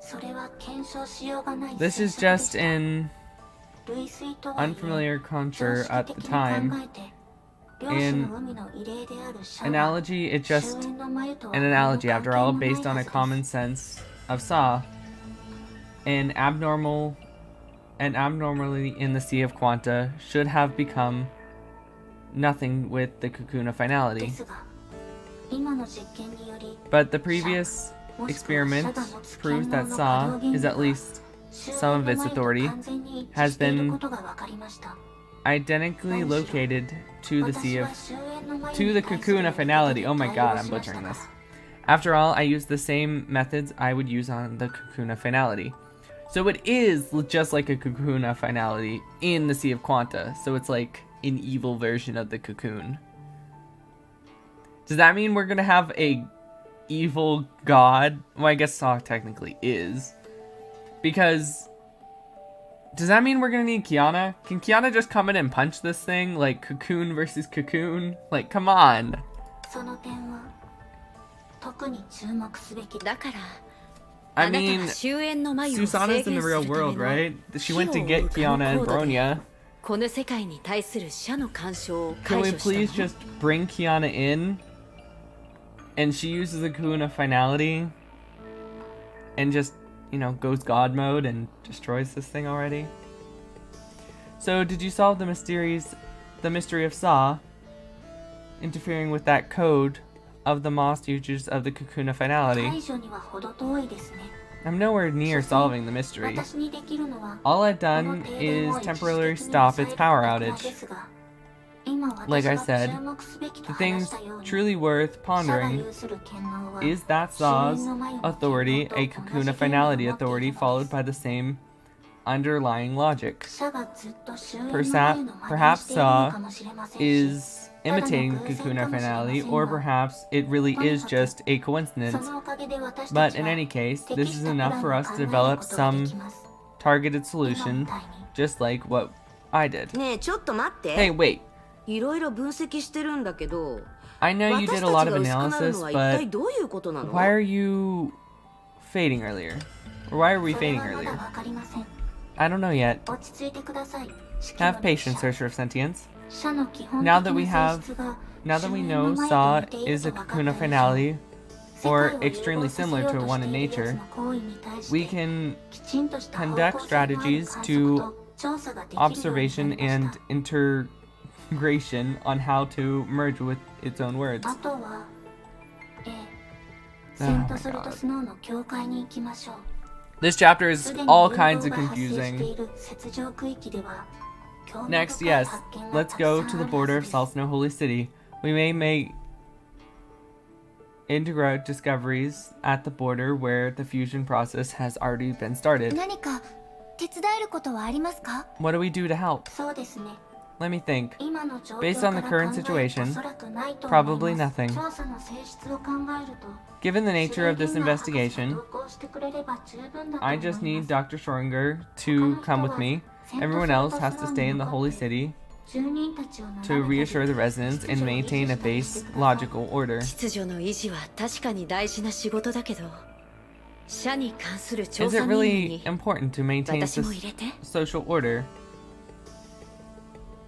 それは検証しようがない This is 推測でし just た in 類推とはいえ unfamiliar 常 culture 識 at 的 the に考 time. えて漁師の海の異例であるシャワー Analogy, it's just 終焉の眉とは an analogy 何 after の all 関係もない based on は a ずです common sense of Saw. And abnormally in the Sea of Quanta should have become nothing with the cocoon of で finality. すが今の実験により But the previous もしくは experiment シャガのつ proves 権 that 能の Saw 可動 is 原 at 理 least が終 some 焉 of の its 眉と authority 完全に一致 has している been ことが分かりました identically located to the 私 Sea は of 終焉の眉 to に the 対する cocoon of finality. Oh my 対 god, 応 I'm しました butchering が this. After all, I use the same methods I would use on the cocoon of finality. So it is just like a cocoon of finality in the Sea of Quanta. So it's like an evil version of the cocoon. Does that mean we're gonna have a evil god? Well, I guess Saw technically is. Because does that mean we're gonna need Kiana? Can Kiana just come in and punch this thing? Like cocoon versus cocoon? Like, come on. その点は特に注目すべきだから I あなた mean, は終焉の眉を制 Susana's 限 in す the る real ため world, の right? She went to 火を get 追う Kiana コ and ードで Bronya. この世界に対する社の干渉を Can 解 we 除したの please just bring Kiana in? And she uses the cocoon of finality and just, you know, goes god mode and destroys this thing already. So, did you solve the mystery of Saw interfering with that code of the Moss users of the cocoon of finality? 解除には程遠いですね I'm nowhere near solving the mystery. 私にできるのは All I've この done 停電 is を一時 temporarily 的に stop 抑え its る power ことだ outage. ですが今 Like 私 I が said, 注目すべきと The 話 things したように truly worth 社が pondering 有する権能は is that 終焉 Saw's の眉の authority 権 a 能と同 cocoon じ of 権利を finality 持ってい authority るの followed です by the same underlying logic? 社がずっと終焉の Perhaps 眉の真似を perhaps しているの Saw かもしれませんし is imitating the cocoon of finality, or perhaps it really is just a そ coincidence. のおかげで私た But ち in は any case, 適 this し is たプ enough ラン for を us 考 to える develop ことがで some きます targeted 今み solution, たいに just like what I did. ねえちょっと待って、 Hey, wait. いろいろ分析してるんだけど I know you 私 did た a ち lot が of 薄くなる analysis, のは一体 but どういうことなの why are you fading earlier? Or why are we それ fading はまだ earlier? わかりません I don't know yet. 落ち着いてください Have patience, Searcher of Sentience. 社の基本的 Now な that we 性 have, 質が now that we 終焉 know の前と Saw 似ている is a と分か cocoon った of 以上 finality, 世界 or を融合 extremely させ similar よう to と one し in ているやつ nature, の行為に対して we can きちんとした方 conduct 向性のある strategies 観測 to と調査ができるようになり observation ました and integration on how to merge with its own words. あとは、セ Oh ン my トスルト god. スノーの境界に行きましょう This chapter is すでに all 流 kinds 動 of が発生して confusing. いる雪上区域では興味 Next, 深い yes, 発見が let's たく go さ to ん the ある border は of ずです South Snow Holy City. We may make integrate discoveries at the border where the fusion process has already been started. 何か手伝えることはありますか What do we do to help? そうですね Let me think. 今の状況 Based か on ら the 考え current situation, おそらくないと probably 思います nothing. 調査の性質を考えると Given the nature of this シュレーディンガー博士が investigation, 同行してくれれば十分だと I 思いま just す need Dr. Schrödinger to come with me. Everyone else has to stay in the Holy City 住人たちを to 並べた reassure り the residents and maintain a base logical order. 秩序の維持は確かに大事な仕事だけど社に関する調 Is 査 it 任務 really に important to maintain 私も this 入れて social order?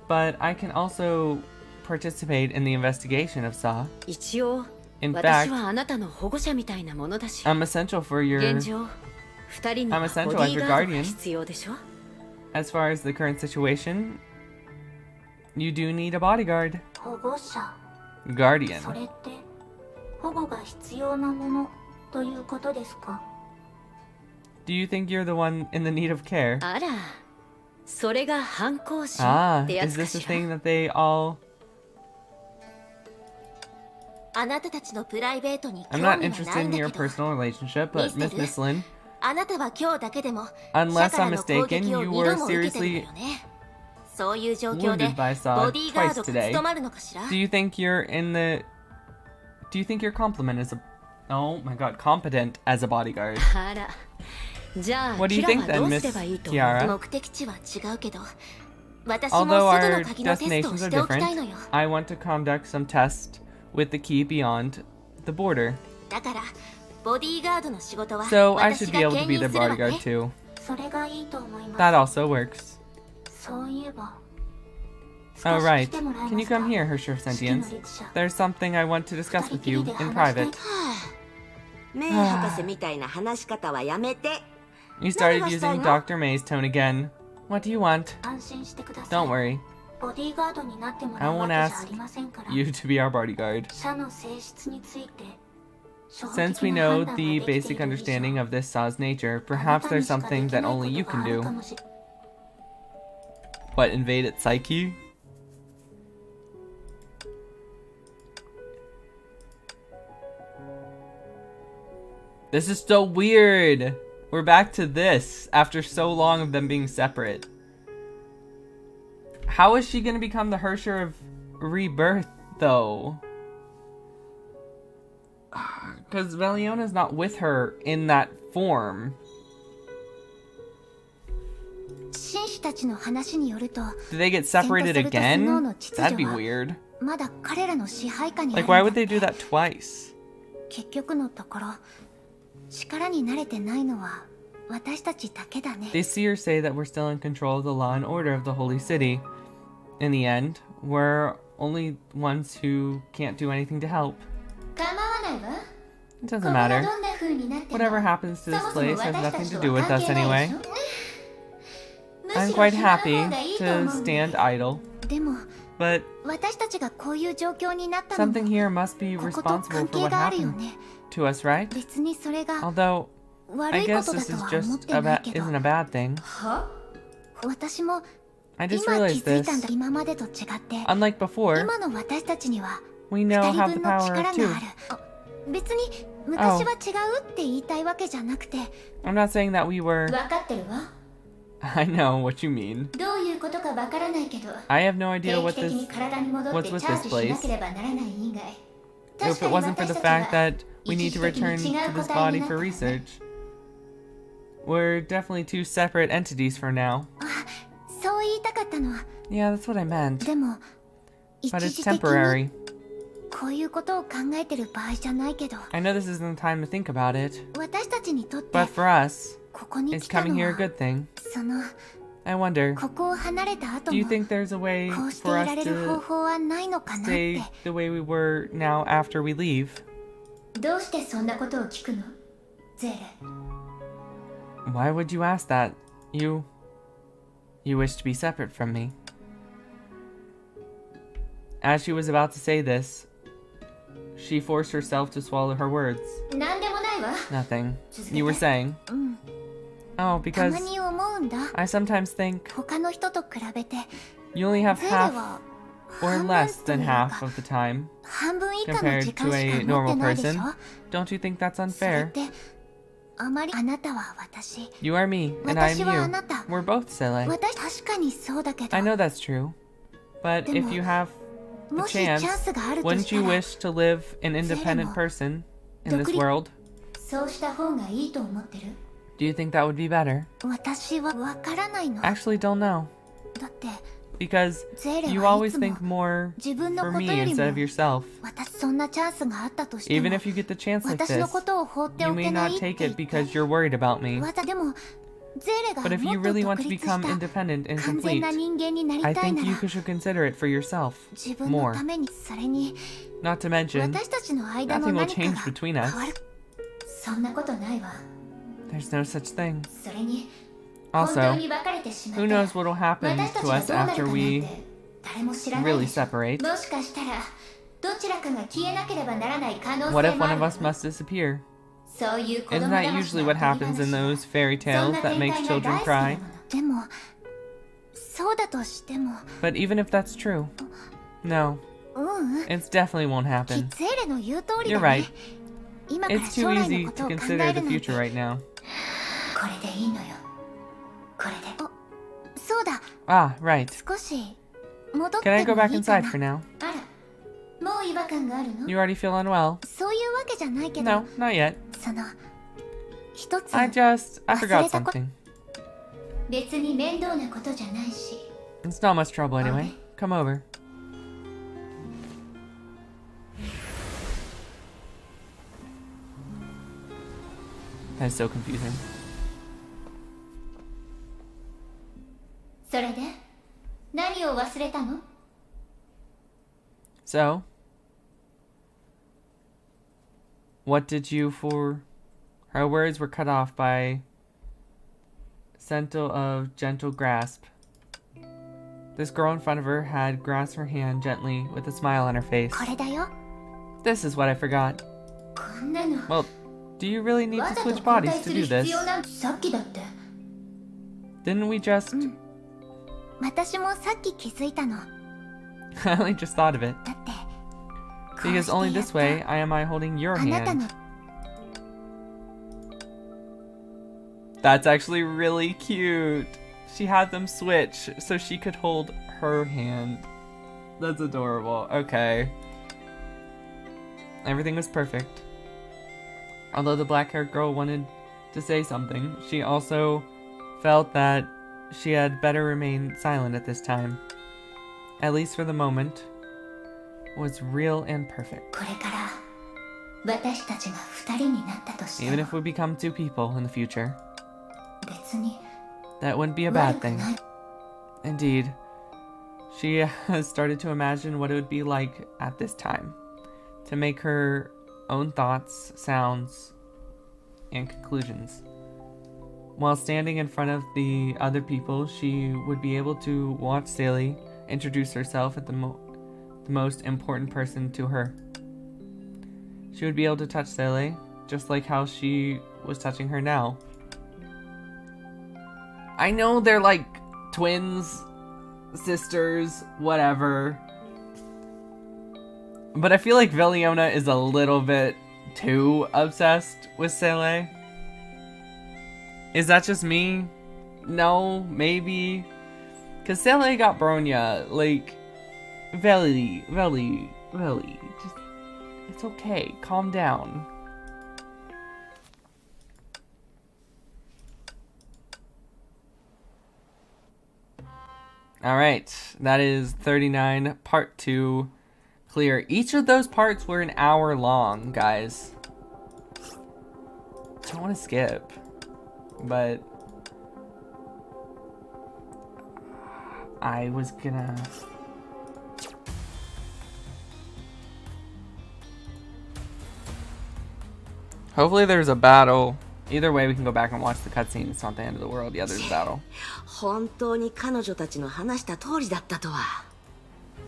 But I can also participate in the investigation of Saw. 一応 In 私 fact, はあなたの保護者みたいなものだし I'm essential for your 現状二人には I'm ボ essential ディ as ー your ガード guardian. が必要でしょ as far as the current situation, you do need a bodyguard. 保護者 Guardian. それって保護が必要なものということですか？ Do you think you're the one in the need of care? あら、それが反抗心 Ah, ってや is つか this a しら。 thing that they all... あなたたちのプライベートに興 I'm 味は not ない interested ん in だ your けど、 personal relationship, but Miss Mister. Misslin, あなたは今日だけでも unless 社から I'm の攻 mistaken, 撃を you 2 were 度も受けてる seriously のよね。そういう状況で wounded by ボ Saw ディーガー twice ドが today. 務まるのかしら？ Do you think you're in the... Do you think your compliment is a... Oh my god, competent as a bodyguard. あら、じゃあ What do you キラ think は then, どう Miss すればいいと思う？ Kiara? 目的地は違うけど、私も Although 外 our の鍵のテストを destinations し are ておきたいの different, よ。 I want to conduct some tests with the key beyond the border. だからボディーガードの仕事は So I 私 should が be able to 兼 be 任 the するわ bodyguard ね。 too. それがいいと思います。 That also works. そういえば Oh, 少し right. 来てもらえ Can ま you すか？ come here, Herrscher 式の Sentience? 力者 There's something I want to discuss with you in private. メイ博士みたいな話し方はやめて。 You started 何がしたい using の？ Dr. May's tone again. What do you want? 安心してください。 Don't worry. ボディーガードになっても I らうわ won't けじゃあ ask りませんから you to be our bodyguard. 社の性質について初歩 Since 的 we な know 判断が the できている basic 以上 understanding of this Saw's nature, あな perhaps たに there's しか something でき that ない only こと you が can ある do. かもしれ What, invade its psyche? This is so weird. We're back to this after so long of them being separate. How is she gonna become the Herrscher of Rebirth, though? Because Veliona's not with her in that form. 紳士たちの話によると、 Did they get separated セントソルトスノーの again? 秩序は That'd be weird. まだ彼らの支配下にある Like, んだ why っ would て they do that twice? 結局のところ力に慣れてないのは私たちだけだね。 They see or say that we're still in control of the law and order of the Holy City. In the end, we're only ones who can't do anything to help. 構わないわ。 It こ doesn't こが matter. どんな風になっても Whatever happens to そ this もそも place has 私た nothing ち to と do は with 関 us 係ない anyway. でしょ。む I'm しろ quite しない happy 方がいいと to 思うんだよ。 stand idle, でも but 私たちがこういう状況になったのも something here must be ここと responsible 関 for 係 what があるよ happened ね。 to us, right? 別にそれが Although, 悪 I いこ guess とだ this と is は思っ just てないけど isn't a bad thing. 私も I 今 just 気 realized づいたん this. だ。今までと違って Unlike before, 今の私たちには we 二 now 人 have the 分の power 力 of があ two. る。別に昔は違うって言いたいわけじゃなくて I'm not saying that we were... 分かってるわ。 I know what you mean. どういうことかわからないけど I have no 定 idea 期 what 的 this... に体に戻って what's チ with ャー this ジしな place. ければならない以外 If 確 it かに wasn't for 私 the たち fact は that we need 一 to 時的に return 違 to う this 個体 body になった for からね。 research, we're definitely two separate entities for now. そう言いたかったの。 Yeah, that's what I meant. でも一 But 時 it's 的に temporary. こういうことを考えてる場合じゃないけど I know this isn't the time to think about it, 私たちにとって but for us, ここに is 来た coming の here a は good thing? その I wonder, ここを離れた後 do you も think there's a way こうしてい for ら us れる方 to 法はないのかなって stay the way we were now after we leave? どうしてそんなことを聞くのゼーレ。 Why would you ask that? You wish to be separate from me. As she was about to say this, she forced herself to swallow her words. なんでもないわ。 Nothing. You were saying? うん。 Oh, た because まに思うんだ。 I sometimes think 他の人と比べて you only have ゼーレ half は or 半分 less とい than う half か of the time. 半分以下の compared 時間 to し a か持って normal ないでしょ person. Don't you think that's それっ unfair? てあまりあなたは私 You are me, and I'm 私はあ you. なた We're both silly. 私確かにそうだけど I know that's true. But if you have the もしチャン chance, スがあるとし wouldn't た you ら wish to live an independent person in this world? そうした方がいいと思ってる。 Do you think that would be better? 私はわからないの。 Actually, don't know. だって Because ゼーレ you はい always つも think more 自分の for こと me より instead も of yourself. 私そんなチャンスがあったとしても Even if you get the chance like 私の this, ことを放ってお you け may ない not って take 言っ it て because you're worried about me. でもゼーレが But if も you っと really want 独 to 立し become た independent and 完全 complete, な人間になり I たい think な you ら should consider it for yourself 自分の more. ためにそれに Not to mention, 私たちの間の nothing will 何か change が between 変 us. わる。そんなことないわ。 There's no such thing. それに Also, に別れてしまった who ら knows what'll happen 私た to ちが us どうなる after かなん we て誰も知らない really でしょ separate. もしかしたらどちらかが消えなければならない可能 What 性 if も one あ of る us must disappear? そういう子 Isn't 供 that 騙 usually しの what 遊び happens in 話は those fairy そん tales な that 展 makes 開が children 大好きだ cry? ものでもそうだとしても But even if that's true, no, ううん it definitely won't キ happen. ッズエレの言う通り You're だね right. 今から It's 将 too 来の easy こと to を考 consider え the るなん future て right now. これでいいのよこれでそうだ Ah, right. 少し戻って Can I go もい back いか inside な for now? あらもう違和感があるの You already feel unwell? そういうわけじゃないけど No, not yet. その一つ I forgot something. 別に面倒なことじゃないし It's not much trouble anyway. Come over. That is so confusing. それで何を忘れたの So, what did you for? Her words were cut off by sentinel of gentle grasp. This girl in front of her had grasped her hand gently with a smile on her face. これだよ This is what I forgot. こんなの Well, do you really need わ to ざと switch 交 bodies 代 to す do る必 this? 要なんてさっきだって Didn't we just... 私もさっき気づいたの I only just thought of it. だって Because only this way I am holding your あなた hand. の That's actually really cute. She had them switch so she could hold her hand. That's adorable. Okay. Everything was perfect. Although the black-haired girl wanted to say something, she also felt that she had better remain silent at this time. At least for the moment, was real and perfect. これから私たちが二人になったとして Even も if we become two people in the future, 別に that wouldn't be a 悪 bad く thing. ない Indeed. She has started to imagine what it would be like at this time, to make her own thoughts, sounds, and conclusions. While standing in front of the other people, she would be able to watch Sally introduce herself as the most important person to her. She would be able to touch Sally, just like how she was touching her now. I know they're like twins, sisters, whatever. But I feel like Viliona is a little bit too obsessed with Sele. Is that just me? No, maybe. Because Sele got Bronya, like, Veli. Just, it's okay, calm down. Alright, that is 39, part 2, clear. Each of those parts were an hour long, guys. I don't want to skip, but I was gonna... Hopefully there's a battle. Either way, we can go back and watch the cutscene. It's not the end of the world. Yeah, there's a battle. 本当に彼女たちの話した通りだったとは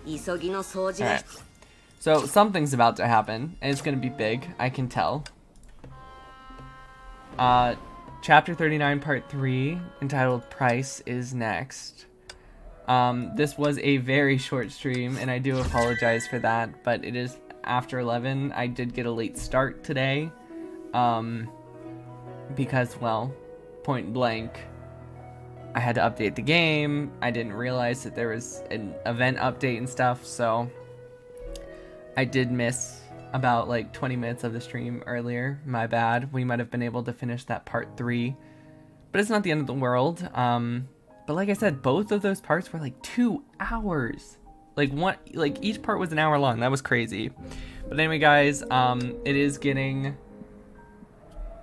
急ぎの掃除が Alright. So, something's about to happen, and it's gonna be big. I can tell. Chapter 39, Part 3, entitled Price, is next. This was a very short stream, and I do apologize for that, but it is after 11. I did get a late start today. Because, well, point blank, I had to update the game. I didn't realize that there was an event update and stuff, so I did miss about like 20 minutes of the stream earlier. My bad. We might have been able to finish that part 3, but it's not the end of the world. But like I said, both of those parts were like 2 hours. Like each part was an hour long. That was crazy. But anyway, guys, it is getting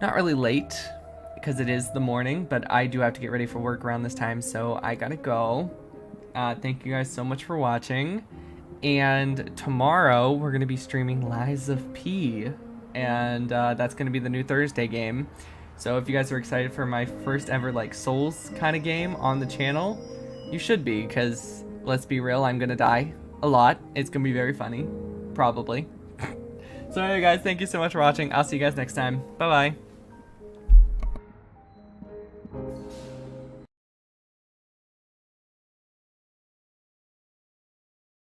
not really late because it is the morning, but I do have to get ready for work around this time, so I gotta go. Thank you guys so much for watching. And tomorrow we're gonna be streaming Lies of P, and that's gonna be the new Thursday game. So if you guys are excited for my first ever like Souls kind of game on the channel, you should be, because let's be real, I'm gonna die a lot. It's gonna be very funny, probably. So anyway guys, thank you so much for watching. I'll see you guys next time. Bye bye.